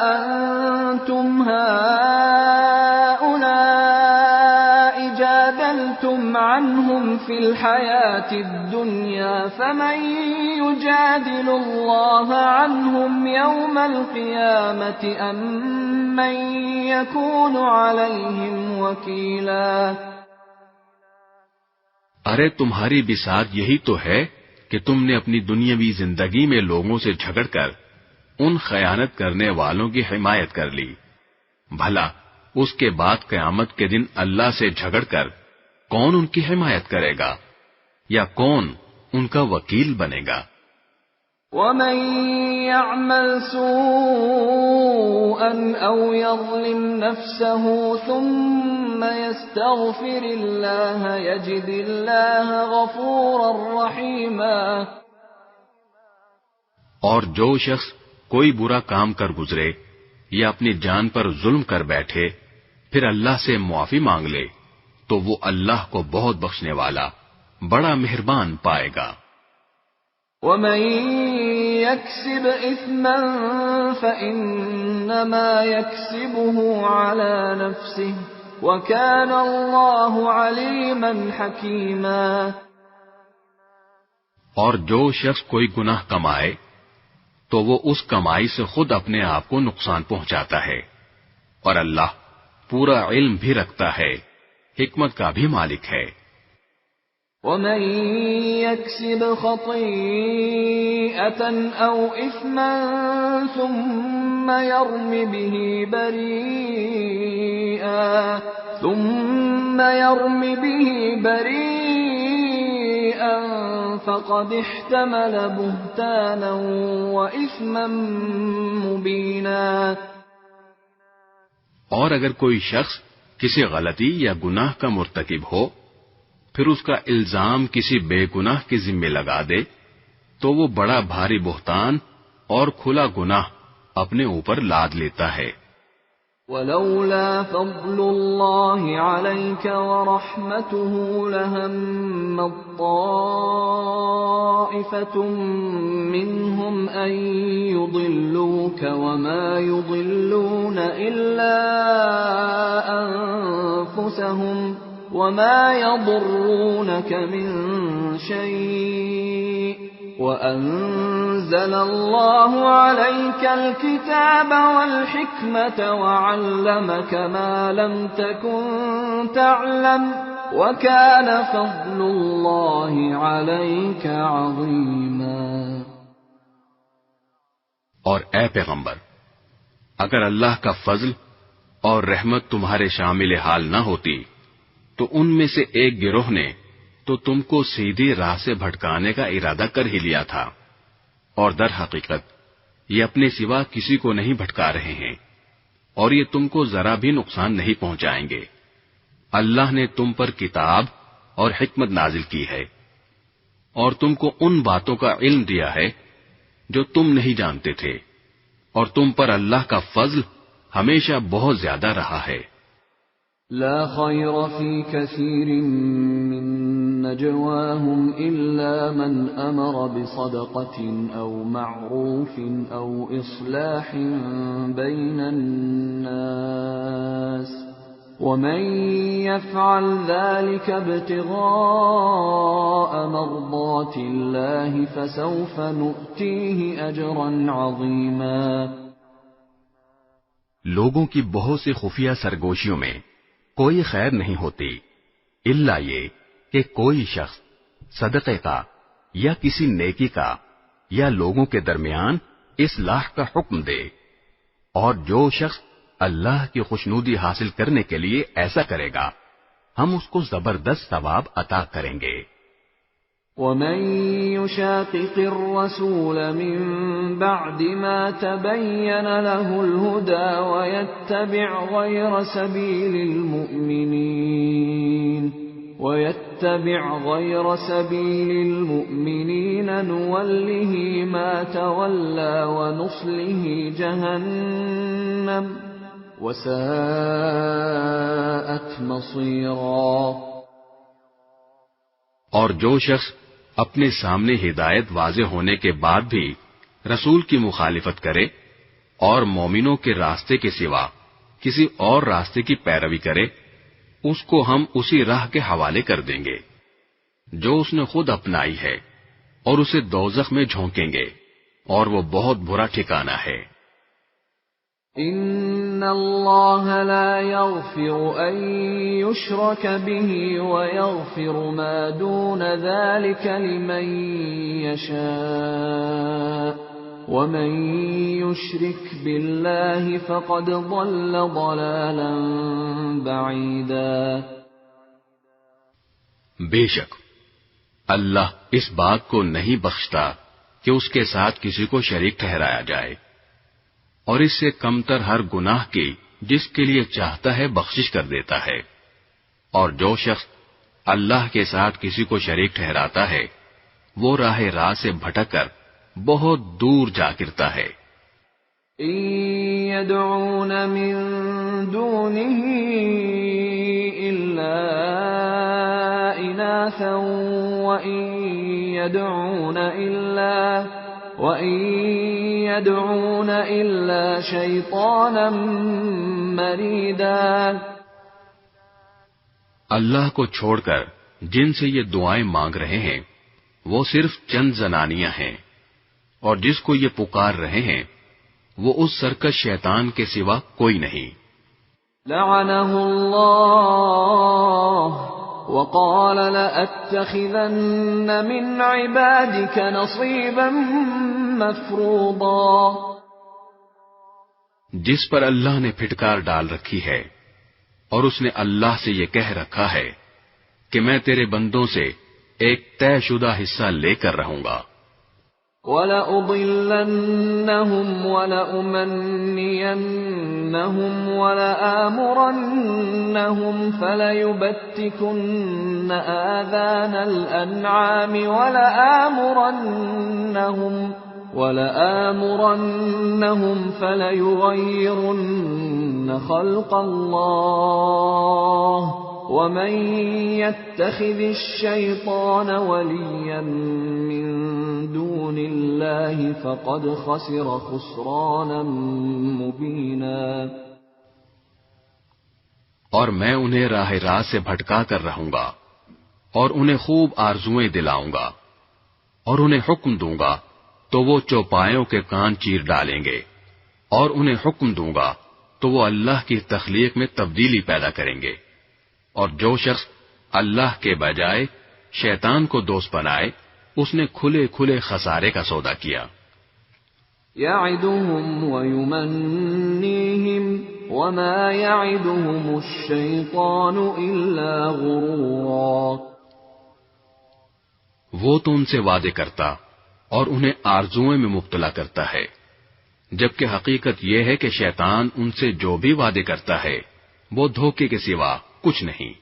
انتم هؤلاء جادلتم عنهم في الحياة الدنيا فمن يجادل الله عنهم يوم القيامة أم من يكون عليهم وكيلا۔ ارے تمہاری بساط یہی تو ہے کہ تم نے اپنی دنیاوی زندگی میں لوگوں سے جھگڑ کر ان خیانت کرنے والوں کی حمایت کر لی، بھلا اس کے بعد قیامت کے دن اللہ سے جھگڑ کر کون ان کی حمایت کرے گا یا کون ان کا وکیل بنے گا؟ وَمَن يَعْمَلْ سُوءًا أَوْ يَظْلِمْ نَفْسَهُ ثُمَّ يَسْتَغْفِرِ اللَّهَ يَجِدِ اللَّهَ غَفُورًا رَّحِيمًا۔ اور جو شخص کوئی برا کام کر گزرے یا اپنی جان پر ظلم کر بیٹھے پھر اللہ سے معافی مانگ لے تو وہ اللہ کو بہت بخشنے والا بڑا مہربان پائے گا۔ وَمَن يَكْسِبْ إِثْمًا فَإِنَّمَا يَكْسِبُهُ عَلَى نَفْسِهِ وَكَانَ اللَّهُ عَلِيمًا حَكِيمًا۔ اور جو شخص کوئی گناہ کمائے تو وہ اس کمائی سے خود اپنے آپ کو نقصان پہنچاتا ہے، اور اللہ پورا علم بھی رکھتا ہے، حکمت کا بھی مالک ہے۔ وَمَن يَكْسِبْ خَطِيئَةً أَوْ إِثْمًا ثُمَّ يَرْمِ بِهِ بَرِيئًا فَقَدِ احْتَمَلَ بُهْتَانًا وَإِثْمًا مُبِينًا۔ اور اگر کوئی شخص کسی غلطی یا گناہ کا مرتکب ہو پھر اس کا الزام کسی بے گناہ کے ذمے لگا دے تو وہ بڑا بھاری بہتان اور کھلا گناہ اپنے اوپر لاد لیتا ہے۔ وَلَوْلَا فَضْلُ اللَّهِ عَلَيْكَ وَرَحْمَتُهُ لَهَمَّتْ طَائِفَةٌ مِّنْهُمْ أَن يُضِلُّوكَ وَمَا يُضِلُّونَ إِلَّا أَنفُسَهُمْ وَمَا يَضُرُّونَكَ مِن شَيْءٍ وَأَنزَلَ اللَّهُ عَلَيْكَ الْكِتَابَ وَالْحِكْمَةَ وَعَلَّمَكَ مَا لَمْ تَكُن تَعْلَمُ وَكَانَ فَضْلُ اللَّهِ عَلَيْكَ عَظِيمًا۔ اور اے پیغمبر، اگر اللہ کا فضل اور رحمت تمہارے شامل حال نہ ہوتی تو ان میں سے ایک گروہ نے تو تم کو سیدھی راہ سے بھٹکانے کا ارادہ کر ہی لیا تھا، اور در حقیقت یہ اپنے سوا کسی کو نہیں بھٹکا رہے ہیں اور یہ تم کو ذرا بھی نقصان نہیں پہنچائیں گے۔ اللہ نے تم پر کتاب اور حکمت نازل کی ہے اور تم کو ان باتوں کا علم دیا ہے جو تم نہیں جانتے تھے، اور تم پر اللہ کا فضل ہمیشہ بہت زیادہ رہا ہے۔ لا خير في كثير من نجواهم إلا من أمر بصدقة أو معروف أو إصلاح بين الناس ومن يفعل ذلك ابتغاء مرضات الله فسوف نؤتيه أجرا عظيما۔ لوگوں کی بہت سی خفیہ سرگوشیوں میں کوئی خیر نہیں ہوتی الا یہ کہ کوئی شخص صدقے کا یا کسی نیکی کا یا لوگوں کے درمیان اصلاح کا حکم دے، اور جو شخص اللہ کی خوشنودی حاصل کرنے کے لیے ایسا کرے گا ہم اس کو زبردست ثواب عطا کریں گے۔ وَمَن يُشَاقِقِ الرَّسُولَ مِن بَعْدِ مَا تَبَيَّنَ لَهُ الْهُدَى وَيَتَّبِعْ غَيْرَ سَبِيلِ الْمُؤْمِنِينَ نُوَلِّهِ مَا تَوَلَّى وَنُصْلِهِ جَهَنَّمَ وَسَاءَتْ مَصِيرًا۔ اور جو شخص اپنے سامنے ہدایت واضح ہونے کے بعد بھی رسول کی مخالفت کرے اور مومنوں کے راستے کے سوا کسی اور راستے کی پیروی کرے، اس کو ہم اسی راہ کے حوالے کر دیں گے جو اس نے خود اپنائی ہے، اور اسے دوزخ میں جھونکیں گے، اور وہ بہت برا ٹھکانہ ہے۔ ان اللہ لا یغفر ان یشرک به ویغفر ما دون ذلك لمن یشاء ومن یشرک باللہ فقد ضل ضلالا بعیدا۔ بے شک اللہ اس بات کو نہیں بخشتا کہ اس کے ساتھ کسی کو شریک ٹھہرایا جائے، اور اس سے کمتر ہر گناہ کی جس کے لیے چاہتا ہے بخشش کر دیتا ہے، اور جو شخص اللہ کے ساتھ کسی کو شریک ٹھہراتا ہے وہ راہ راست سے بھٹک کر بہت دور جا گرتا ہے۔ ان يدعون من دونه الا اناثا وان يدعون الا شيطانا مريدا۔ اللہ کو چھوڑ کر جن سے یہ دعائیں مانگ رہے ہیں وہ صرف چند زنانیاں ہیں، اور جس کو یہ پکار رہے ہیں وہ اس سرکش شیطان کے سوا کوئی نہیں۔ لعنه اللہ وقال لأتخذن من عبادك نصيبا مفروضا۔ جس پر اللہ نے پھٹکار ڈال رکھی ہے اور اس نے اللہ سے یہ کہہ رکھا ہے کہ میں تیرے بندوں سے ایک طے شدہ حصہ لے کر رہوں گا۔ وَلَأُضِلَّنَّهُمْ وَلَأُمَنِّيَنَّهُمْ وَلَآمُرَنَّهُمْ فَلَيُبَتِّكُنَّ آذَانَ الْأَنْعَامِ وَلَآمُرَنَّهُمْ فَلَيُغَيِّرُنَّ خَلْقَ اللَّهِ وَمَن يَتَّخِذِ الشَّيْطَانَ وَلِيًّا مِّن دُونِ اللَّهِ فَقَدْ خَسِرَ خُسْرَانًا مُبِينًا۔ اور میں انہیں راہ راست سے بھٹکا کر رہوں گا، اور انہیں خوب آرزوئیں دلاؤں گا، اور انہیں حکم دوں گا تو وہ چوپایوں کے کان چیر ڈالیں گے، اور انہیں حکم دوں گا تو وہ اللہ کی تخلیق میں تبدیلی پیدا کریں گے۔ اور جو شخص اللہ کے بجائے شیطان کو دوست بنائے اس نے کھلے کھلے خسارے کا سودا کیا۔ یعدہم ویمنیہم وما یعدہم الشیطان الا غرورا۔ وہ تو ان سے وعدے کرتا اور انہیں آرزوئیں میں مبتلا کرتا ہے، جبکہ حقیقت یہ ہے کہ شیطان ان سے جو بھی وعدے کرتا ہے وہ دھوکے کے سوا کچھ نہیں۔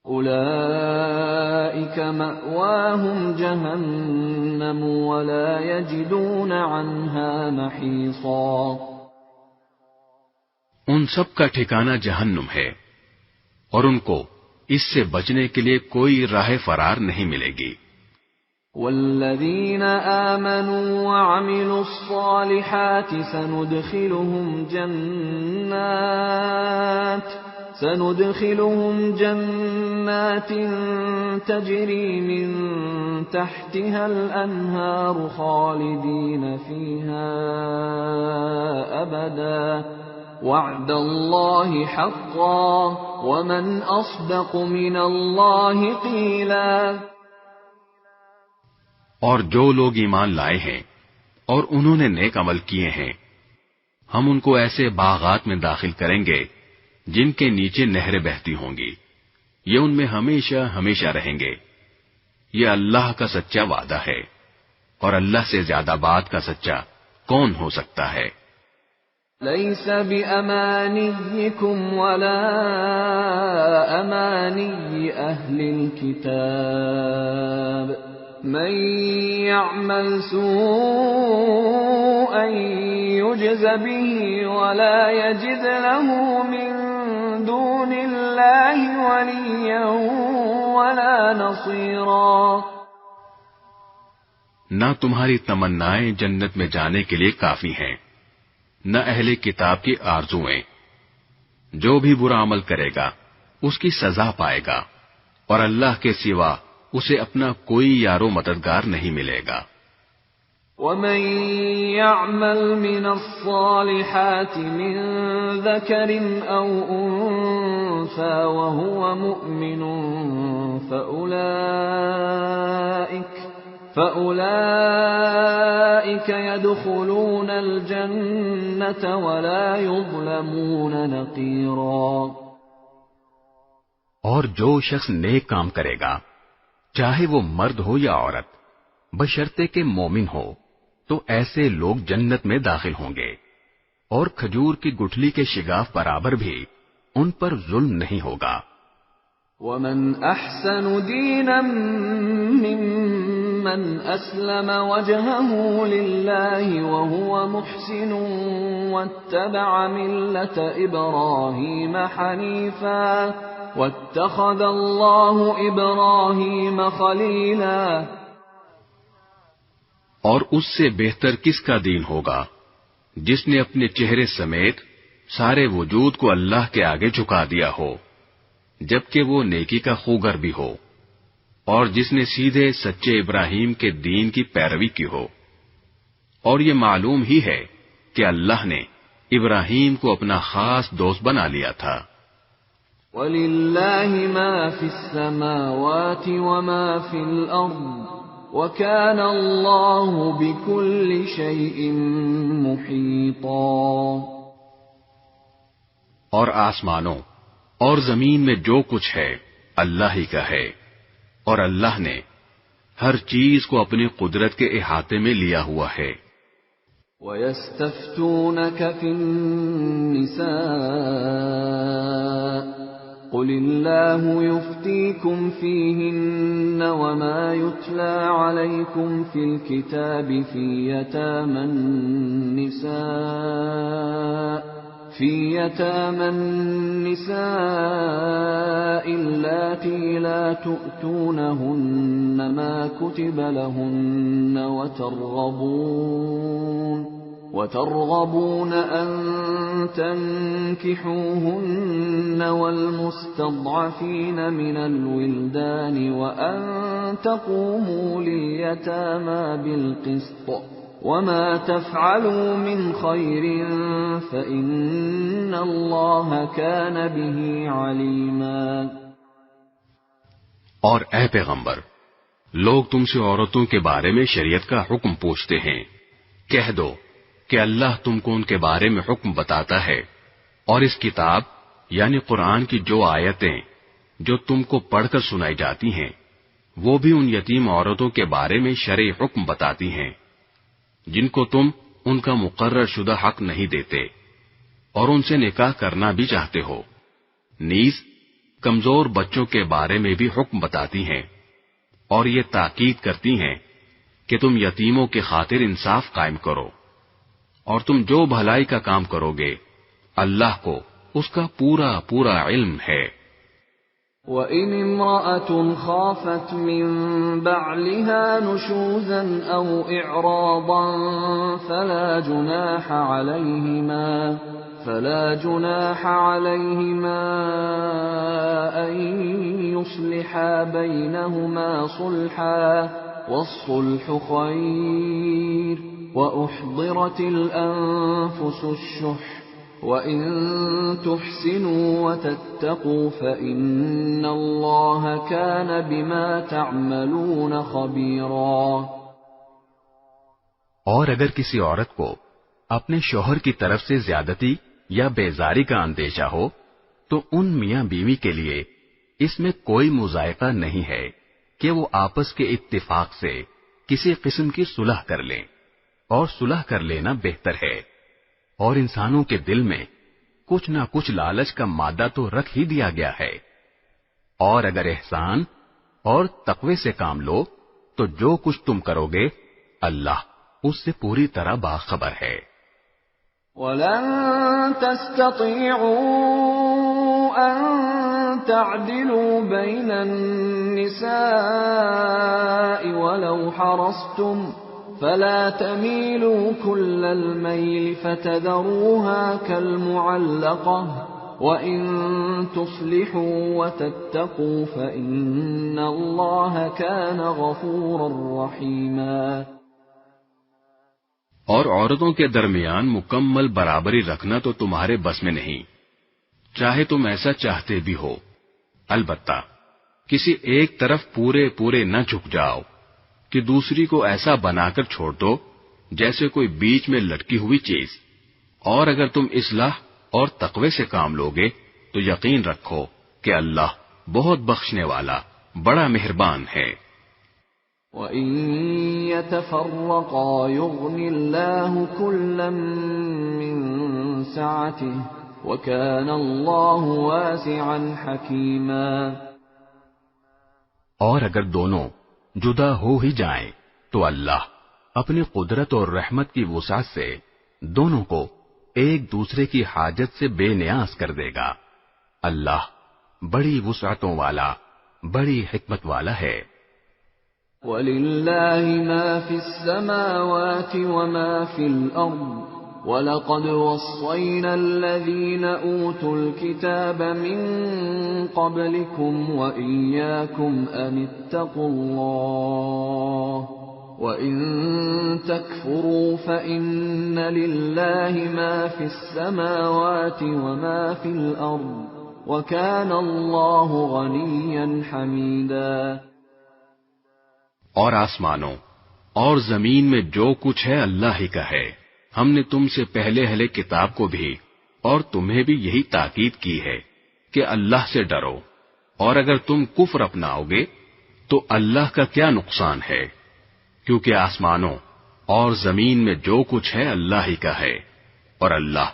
اولئک مأواہم جہنم ولا یجدون عنہا محیصا، ان سب کا ٹھکانہ جہنم ہے اور ان کو اس سے بچنے کے لیے کوئی راہ فرار نہیں ملے گی۔ والذین آمنوا وعملوا الصالحات سندخلهم جنات تجری من تحتها الانہار خالدین فیہا ابدا وعد اللہ حقا ومن اصدق من اللہ قیلا۔ اور جو لوگ ایمان لائے ہیں اور انہوں نے نیک عمل کیے ہیں، ہم ان کو ایسے باغات میں داخل کریں گے جن کے نیچے نہریں بہتی ہوں گی، یہ ان میں ہمیشہ ہمیشہ رہیں گے۔ یہ اللہ کا سچا وعدہ ہے اور اللہ سے زیادہ بات کا سچا کون ہو سکتا ہے؟ لیس بأمانیکم ولا امانی اہل الكتاب من يعمل سوءا يجز به ولا يجد له من دون الله وليا ولا نصيرا۔ نہ تمہاری تمنائیں جنت میں جانے کے لیے کافی ہیں، نہ اہل کتاب کی آرزویں۔ جو بھی برا عمل کرے گا اس کی سزا پائے گا اور اللہ کے سوا اسے اپنا کوئی یارو مددگار نہیں ملے گا۔ ومن يعمل من الصالحات من ذكر او انثى وهو مؤمن فأولئك يدخلون الجنة ولا يظلمون نقيرا۔ اور جو شخص نیک کام کرے گا، چاہے وہ مرد ہو یا عورت، بشرطے کہ مومن ہو، تو ایسے لوگ جنت میں داخل ہوں گے، اور کھجور کی گٹھلی کے شگاف برابر بھی ان پر ظلم نہیں ہوگا۔ ومن احسن دینا ممن اسلم وجهه لله وهو محسن واتبع ملة ابراہیم حنیفا واتخذ اللہ ابراہیم خلیلا۔ اور اس سے بہتر کس کا دین ہوگا جس نے اپنے چہرے سمیت سارے وجود کو اللہ کے آگے جھکا دیا ہو، جبکہ وہ نیکی کا خوگر بھی ہو، اور جس نے سیدھے سچے ابراہیم کے دین کی پیروی کی ہو۔ اور یہ معلوم ہی ہے کہ اللہ نے ابراہیم کو اپنا خاص دوست بنا لیا تھا۔ وَلِلَّهِ مَا فِي السَّمَاوَاتِ وَمَا فِي الْأَرْضِ وَكَانَ اللَّهُ بِكُلِّ شَيْءٍ مُحِيطًا۔ اور آسمانوں اور زمین میں جو کچھ ہے اللہ ہی کا ہے، اور اللہ نے ہر چیز کو اپنی قدرت کے احاطے میں لیا ہوا ہے۔ وَيَسْتَفْتُونَكَ فِي النِّسَاءِ قُلِ اللَّهُ يُفْتِيكُمْ فِيهِنَّ وَمَا يُتْلَى عَلَيْكُمْ فِي الْكِتَابِ فِي يَتَامَى النِّسَاءِ اللَّاتِي لَا تُؤْتُونَهُنَّ مَا كُتِبَ لَهُنَّ وترغبون أن تنكحوهن والمستضعفين من الولدان وأن تقوموا لليتامى بالقسط وما تفعلوا من خير فإن الله كان به عليما۔ اور اے پیغمبر، لوگ تم سے عورتوں کے بارے میں شریعت کا حکم پوچھتے ہیں، کہہ دو کہ اللہ تم کو ان کے بارے میں حکم بتاتا ہے، اور اس کتاب یعنی قرآن کی جو آیتیں جو تم کو پڑھ کر سنائی جاتی ہیں وہ بھی ان یتیم عورتوں کے بارے میں شرعی حکم بتاتی ہیں جن کو تم ان کا مقرر شدہ حق نہیں دیتے اور ان سے نکاح کرنا بھی چاہتے ہو، نیز کمزور بچوں کے بارے میں بھی حکم بتاتی ہیں اور یہ تاکید کرتی ہیں کہ تم یتیموں کی خاطر انصاف قائم کرو، اور تم جو بھلائی کا کام کرو گے اللہ کو اس کا پورا پورا علم ہے۔ وَإِنِ امْرَأَةٌ خَافَتْ مِنْ بَعْلِهَا نُشُوزًا أَوْ إِعْرَاضًا فَلَا جُنَاحَ عَلَيْهِمَا أَنْ يُصْلِحَا بَيْنَهُمَا صُلْحًا وَالصُّلْحُ خَيْرٌ وَأُحْضِرَتِ الْأَنفُسُ الشُّحَّ وَإِن تُحْسِنُوا وَتَتَّقُوا فَإِنَّ اللَّهَ كَانَ بِمَا تَعْمَلُونَ خَبِيرًا۔ اور اگر کسی عورت کو اپنے شوہر کی طرف سے زیادتی یا بیزاری کا اندیشہ ہو تو ان میاں بیوی کے لیے اس میں کوئی مذائقہ نہیں ہے کہ وہ آپس کے اتفاق سے کسی قسم کی صلح کر لیں، اور صلح کر لینا بہتر ہے، اور انسانوں کے دل میں کچھ نہ کچھ لالچ کا مادہ تو رکھ ہی دیا گیا ہے، اور اگر احسان اور تقوی سے کام لو تو جو کچھ تم کرو گے اللہ اس سے پوری طرح باخبر ہے۔ وَلَن تَسْتَطِيعُوا أَن تَعْدِلُوا بَيْنَ النِّسَاءِ وَلَوْ حَرَصْتُمْ فَلَا تَمِيلُوا كُلَّ الْمَيْلِ فَتَذَرُوهَا كَالْمُعَلَّقَةِ وَإِن تُصْلِحُوا وَتَتَّقُوا فَإِنَّ اللَّهَ كَانَ غَفُورًا رَّحِيمًا۔ اور عورتوں کے درمیان مکمل برابری رکھنا تو تمہارے بس میں نہیں، چاہے تم ایسا چاہتے بھی ہو، البتہ کسی ایک طرف پورے نہ جھک جاؤ کہ دوسری کو ایسا بنا کر چھوڑ دو جیسے کوئی بیچ میں لٹکی ہوئی چیز، اور اگر تم اصلاح اور تقوی سے کام لوگے تو یقین رکھو کہ اللہ بہت بخشنے والا بڑا مہربان ہے۔ وَإِن يَتَفَرَّقَا يُغْنِ اللَّهُ كُلًّا مِّن سَعَتِهِ وَكَانَ اللَّهُ وَاسِعًا حَكِيمًا۔ اور اگر دونوں جدا ہو ہی جائیں تو اللہ اپنی قدرت اور رحمت کی وسعت سے دونوں کو ایک دوسرے کی حاجت سے بے نیاز کر دے گا، اللہ بڑی وسعتوں والا بڑی حکمت والا ہے۔ وَلِلَّهِ مَا فِي السَّمَاوَاتِ وَمَا فِي الْأَرْضِ وَلَقَدْ وَصَّيْنَا الَّذِينَ أُوتُوا الْكِتَابَ مِن قَبْلِكُمْ وَإِيَّاكُمْ أَنِ اتَّقُوا اللَّهَ وَإِن تَكْفُرُوا فَإِنَّ لِلَّهِ مَا فِي السَّمَاوَاتِ وَمَا فِي الْأَرْضِ وَكَانَ اللَّهُ غَنِيًّا حَمِيدًا۔ اور آسمانوں اور زمین میں جو کچھ ہے اللہ ہی کا ہے، ہم نے تم سے پہلے اہل کتاب کو بھی اور تمہیں بھی یہی تاکید کی ہے کہ اللہ سے ڈرو، اور اگر تم کفر اپناؤ گے تو اللہ کا کیا نقصان ہے، کیونکہ آسمانوں اور زمین میں جو کچھ ہے اللہ ہی کا ہے، اور اللہ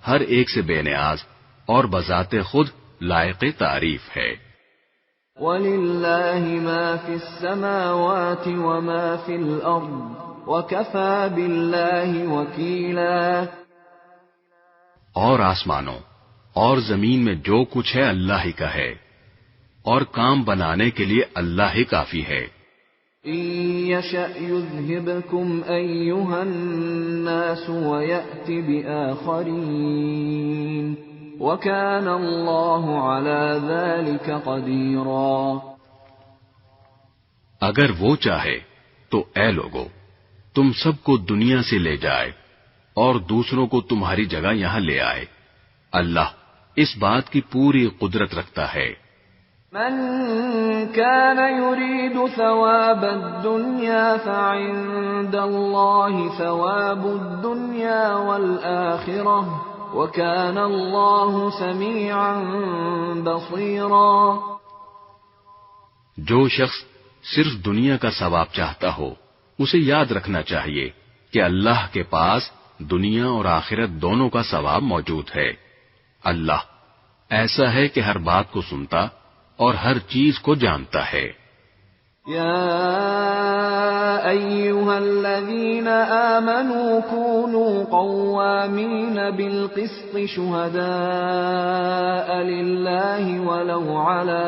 ہر ایک سے بے نیاز اور بذات خود لائق تعریف ہے۔ وَلِلَّهِ مَا فِي السَّمَاوَاتِ وَمَا فِي الْأَرْضِ وَكَفَى بِاللَّهِ وَكِيلًا۔ اور آسمانوں اور زمین میں جو کچھ ہے اللہ ہی کا ہے، اور کام بنانے کے لیے اللہ ہی کافی ہے۔ إِن يَشَأْ يُذْهِبْكُمْ أَيُّهَا النَّاسُ وَيَأْتِ بِآخَرِينَ وَكَانَ اللَّهُ عَلَى ذَلِكَ قَدِيرًا۔ اگر وہ چاہے تو اے لوگو تم سب کو دنیا سے لے جائے اور دوسروں کو تمہاری جگہ یہاں لے آئے، اللہ اس بات کی پوری قدرت رکھتا ہے۔ من كان يريد ثواب الدنيا فعند الله ثواب الدنيا والآخرة وَكَانَ اللَّهُ سَمِيعًا بَصِيرًا۔ جو شخص صرف دنیا کا ثواب چاہتا ہو اسے یاد رکھنا چاہیے کہ اللہ کے پاس دنیا اور آخرت دونوں کا ثواب موجود ہے۔ اللہ ایسا ہے کہ ہر بات کو سنتا اور ہر چیز کو جانتا ہے۔ يا أيها الذين آمنوا كونوا قوامين بالقسط شهداء لله ولو على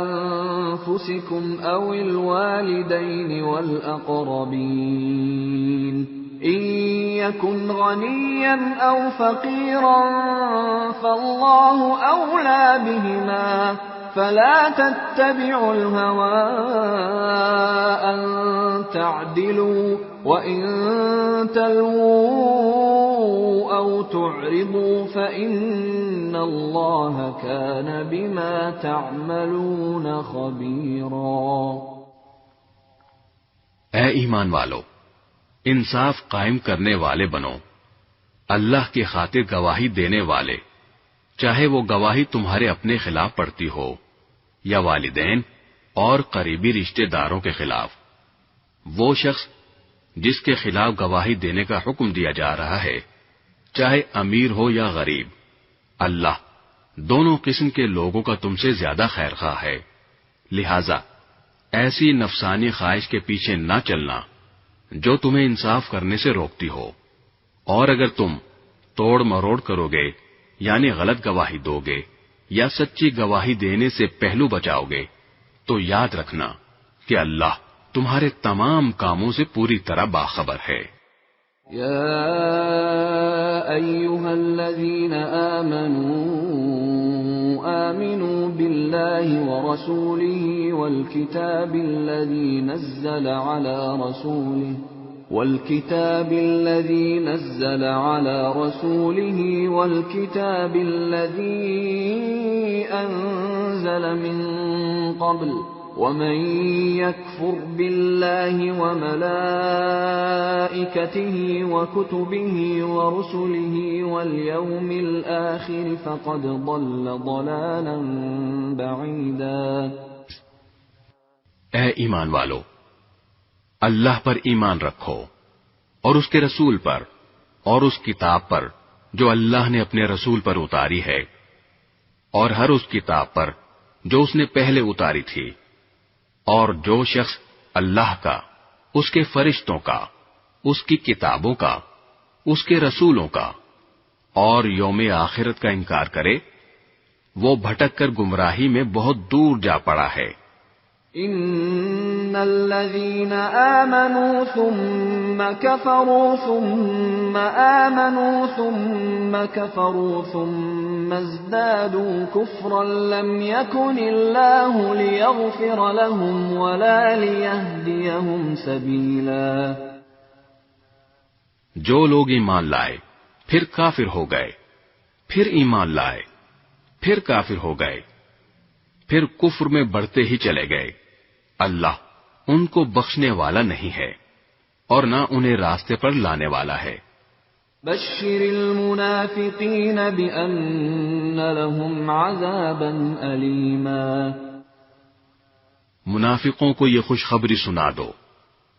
أنفسكم أو الوالدين والأقربين إن يكن غنيا أو فقيرا فالله أولى بهما فلا تتبعوا الهوى أن تعدلوا وإن تلووا أو تعرضوا فإن الله كان بما تعملون خبيرا۔ اے ایمان والو، انصاف قائم کرنے والے بنو، اللہ کی خاطر گواہی دینے والے، چاہے وہ گواہی تمہارے اپنے خلاف پڑتی ہو یا والدین اور قریبی رشتہ داروں کے خلاف۔ وہ شخص جس کے خلاف گواہی دینے کا حکم دیا جا رہا ہے، چاہے امیر ہو یا غریب، اللہ دونوں قسم کے لوگوں کا تم سے زیادہ خیر خواہ ہے، لہذا ایسی نفسانی خواہش کے پیچھے نہ چلنا جو تمہیں انصاف کرنے سے روکتی ہو، اور اگر تم توڑ مروڑ کرو گے یعنی غلط گواہی دو گے یا سچی گواہی دینے سے پہلو بچاؤ گے تو یاد رکھنا کہ اللہ تمہارے تمام کاموں سے پوری طرح باخبر ہے۔ یا ایھا الذین آمنوا باللہ ورسولہ والکتاب الذی نزل على رسوله والكتاب الذي أنزل من قبل ومن يكفر بالله وملائكته وكتبه ورسله واليوم الآخر فقد ضل ضلالا بعيدا۔ اے ایمان والو، اللہ پر ایمان رکھو اور اس کے رسول پر اور اس کتاب پر جو اللہ نے اپنے رسول پر اتاری ہے، اور ہر اس کتاب پر جو اس نے پہلے اتاری تھی، اور جو شخص اللہ کا، اس کے فرشتوں کا، اس کی کتابوں کا، اس کے رسولوں کا اور یوم آخرت کا انکار کرے، وہ بھٹک کر گمراہی میں بہت دور جا پڑا ہے۔ ان الذين آمنوا ثم كفروا ثم آمنوا ثم كفروا ثم ازدادوا كفرا لم يكن الله ليغفر لهم ولا ليهديهم سبيلا۔ جو لوگ ایمان لائے پھر کافر ہو گئے، پھر ایمان لائے پھر کافر ہو گئے، پھر کفر میں بڑھتے ہی چلے گئے، اللہ ان کو بخشنے والا نہیں ہے اور نہ انہیں راستے پر لانے والا ہے۔ بشر المنافقین بأن لهم عذابا ألیما۔ منافقوں کو یہ خوشخبری سنا دو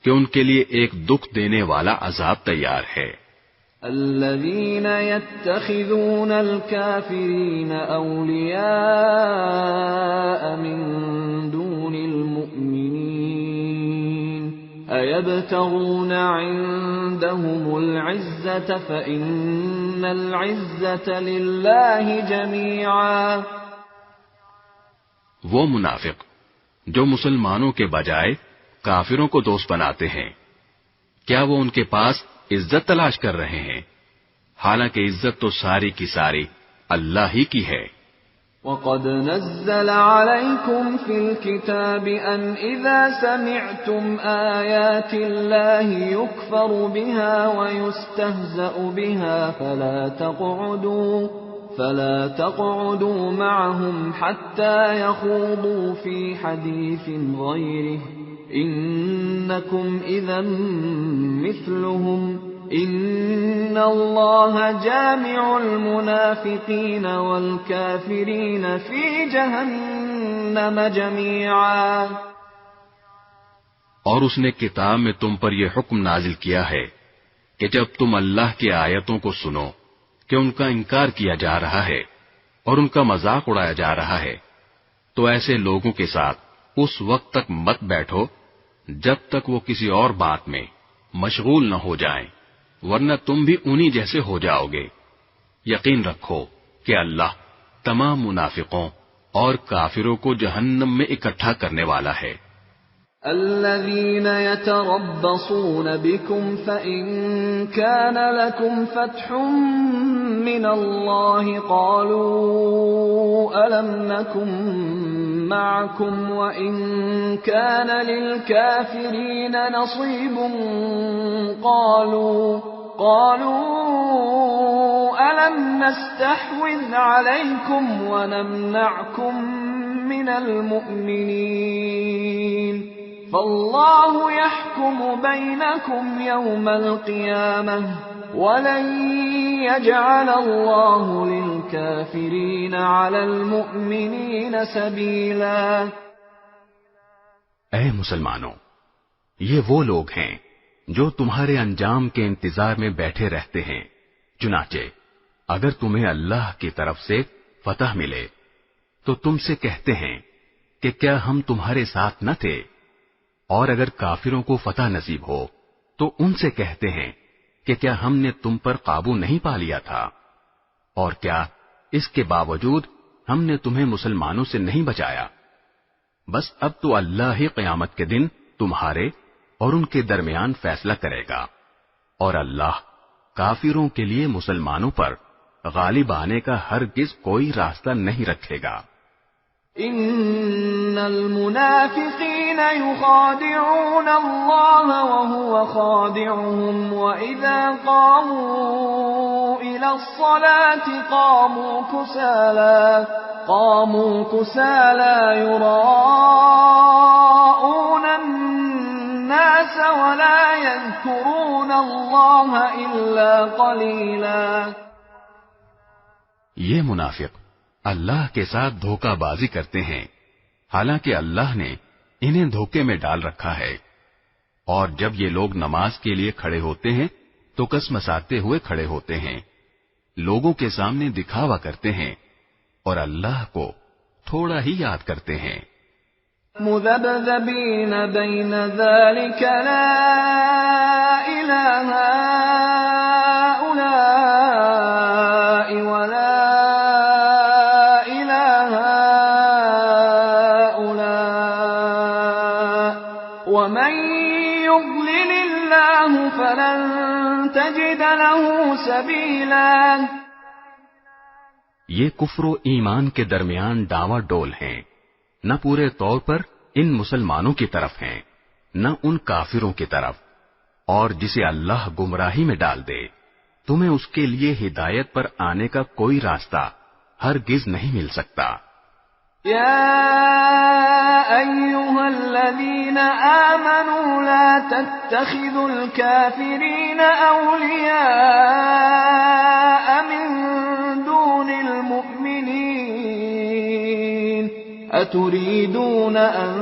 کہ ان کے لیے ایک دکھ دینے والا عذاب تیار ہے۔ الذين يتخذون الكافرين أولياء من دون المؤمنين أيبتغون عندهم العزة فإن العزة لله جميعا۔ وہ منافق جو مسلمانوں کے بجائے کافروں کو دوست بناتے ہیں، کیا وہ ان کے پاس عزت تلاش کر رہے ہیں؟ حالانکہ عزت تو ساری کی ساری اللہ ہی کی ہے۔ وَقَدْ نَزَّلَ عَلَيْكُمْ فِي الْكِتَابِ أَنْ إِذَا سَمِعْتُمْ آيَاتِ اللَّهِ يُكْفَرُ بِهَا وَيُسْتَهْزَأُ بِهَا فَلَا تَقْعُدُوا مَعَهُمْ حَتَّى يَخُوضُوا فِي حَدِيثٍ غَيْرِهِ إِنَّكُمْ إِذًا مِثْلُهُمْ ان اللہ جامع المنافقین والکافرین فی جہنم جمیعا۔ اور اس نے کتاب میں تم پر یہ حکم نازل کیا ہے کہ جب تم اللہ کی آیتوں کو سنو کہ ان کا انکار کیا جا رہا ہے اور ان کا مذاق اڑایا جا رہا ہے، تو ایسے لوگوں کے ساتھ اس وقت تک مت بیٹھو جب تک وہ کسی اور بات میں مشغول نہ ہو جائیں، ورنہ تم بھی انہی جیسے ہو جاؤ گے۔ یقین رکھو کہ اللہ تمام منافقوں اور کافروں کو جہنم میں اکٹھا کرنے والا ہے۔ الذين يتربصون بكم فإن كان لكم فتح من الله قالوا ألم نكن معكم وإن كان للكافرين نصيب قالوا ألم نستحوذ عليكم ونمنعكم من المؤمنين فالله يحكم بينكم يوم القيامة ولن يجعل الله للكافرين على المؤمنين سبيلا۔ اے مسلمانوں، یہ وہ لوگ ہیں جو تمہارے انجام کے انتظار میں بیٹھے رہتے ہیں، چنانچہ اگر تمہیں اللہ کی طرف سے فتح ملے تو تم سے کہتے ہیں کہ کیا ہم تمہارے ساتھ نہ تھے، اور اگر کافروں کو فتح نصیب ہو تو ان سے کہتے ہیں کہ کیا ہم نے تم پر قابو نہیں پا لیا تھا، اور کیا اس کے باوجود ہم نے تمہیں مسلمانوں سے نہیں بچایا۔ بس اب تو اللہ ہی قیامت کے دن تمہارے اور ان کے درمیان فیصلہ کرے گا، اور اللہ کافروں کے لیے مسلمانوں پر غالب آنے کا ہرگز کوئی راستہ نہیں رکھے گا۔ ان المنافقین یخادعون اللہ وهو خادعهم واذا قاموا الى الصلاة قاموا كسالى يراءون الناس ولا يذكرون اللہ الا قلیلا۔ یہ منافق اللہ کے ساتھ دھوکہ بازی کرتے ہیں، حالانکہ اللہ نے انہیں دھوکے میں ڈال رکھا ہے، اور جب یہ لوگ نماز کے لیے کھڑے ہوتے ہیں تو کسمساتے ہوئے کھڑے ہوتے ہیں، لوگوں کے سامنے دکھاوا کرتے ہیں اور اللہ کو تھوڑا ہی یاد کرتے ہیں۔ مذبذبین بین ذلک لا الہ ہؤلاء ولا ومن يضلل الله فلن تجد له سبيلا۔ یہ کفر و ایمان کے درمیان ڈاوا ڈول ہیں، نہ پورے طور پر ان مسلمانوں کی طرف ہیں نہ ان کافروں کی طرف، اور جسے اللہ گمراہی میں ڈال دے تمہیں اس کے لیے ہدایت پر آنے کا کوئی راستہ ہرگز نہیں مل سکتا۔ يا أيها الذين آمنوا لا تتخذوا الكافرين أولياء من دون المؤمنين أتريدون أن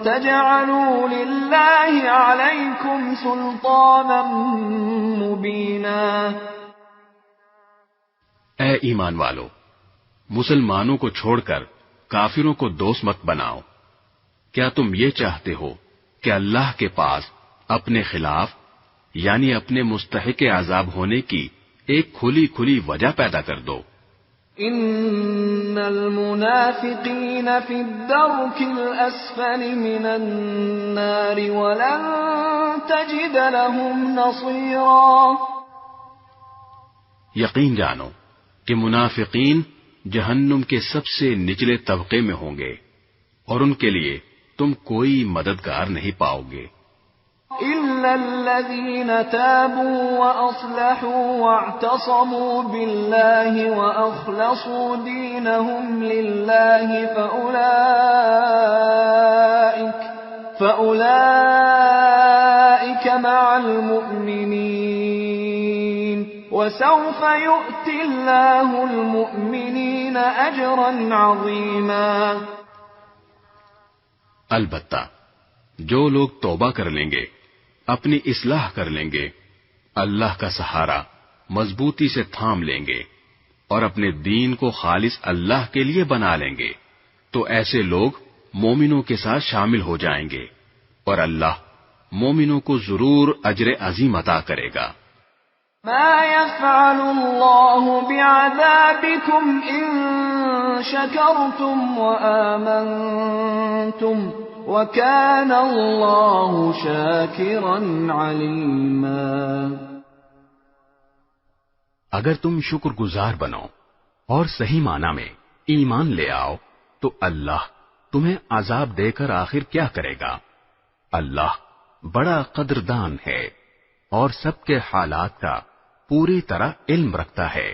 تجعلوا لله عليكم سلطانا مبينا۔ اے ایمان والو، مسلمانوں کو چھوڑ کر کافروں کو دوست مت بناؤ۔ کیا تم یہ چاہتے ہو کہ اللہ کے پاس اپنے خلاف یعنی اپنے مستحق عذاب ہونے کی ایک کھلی کھلی وجہ پیدا کر دو؟ ان المنافقین فی الدرک الاسفل من النار ولن تجد لهم نصیرا۔ یقین جانو کہ منافقین جہنم کے سب سے نچلے طبقے میں ہوں گے اور ان کے لیے تم کوئی مددگار نہیں پاؤ گے۔ إلا الذين تابوا وأصلحوا واعتصموا بالله وأخلصوا دينهم لله فأولئك مع المؤمنين وسوف يؤتي الله المؤمنين أجرا عظيما. البتہ جو لوگ توبہ کر لیں گے، اپنی اصلاح کر لیں گے، اللہ کا سہارا مضبوطی سے تھام لیں گے اور اپنے دین کو خالص اللہ کے لیے بنا لیں گے، تو ایسے لوگ مومنوں کے ساتھ شامل ہو جائیں گے اور اللہ مومنوں کو ضرور اجر عظیم عطا کرے گا. ما يفعل الله بعذابكم إن شكرتم وآمنتم وكان الله شاكرا عليما. اگر تم شکر گزار بنو اور صحیح معنی میں ایمان لے آؤ تو اللہ تمہیں عذاب دے کر آخر کیا کرے گا. اللہ بڑا قدردان ہے اور سب کے حالات کا پوری طرح علم رکھتا ہے.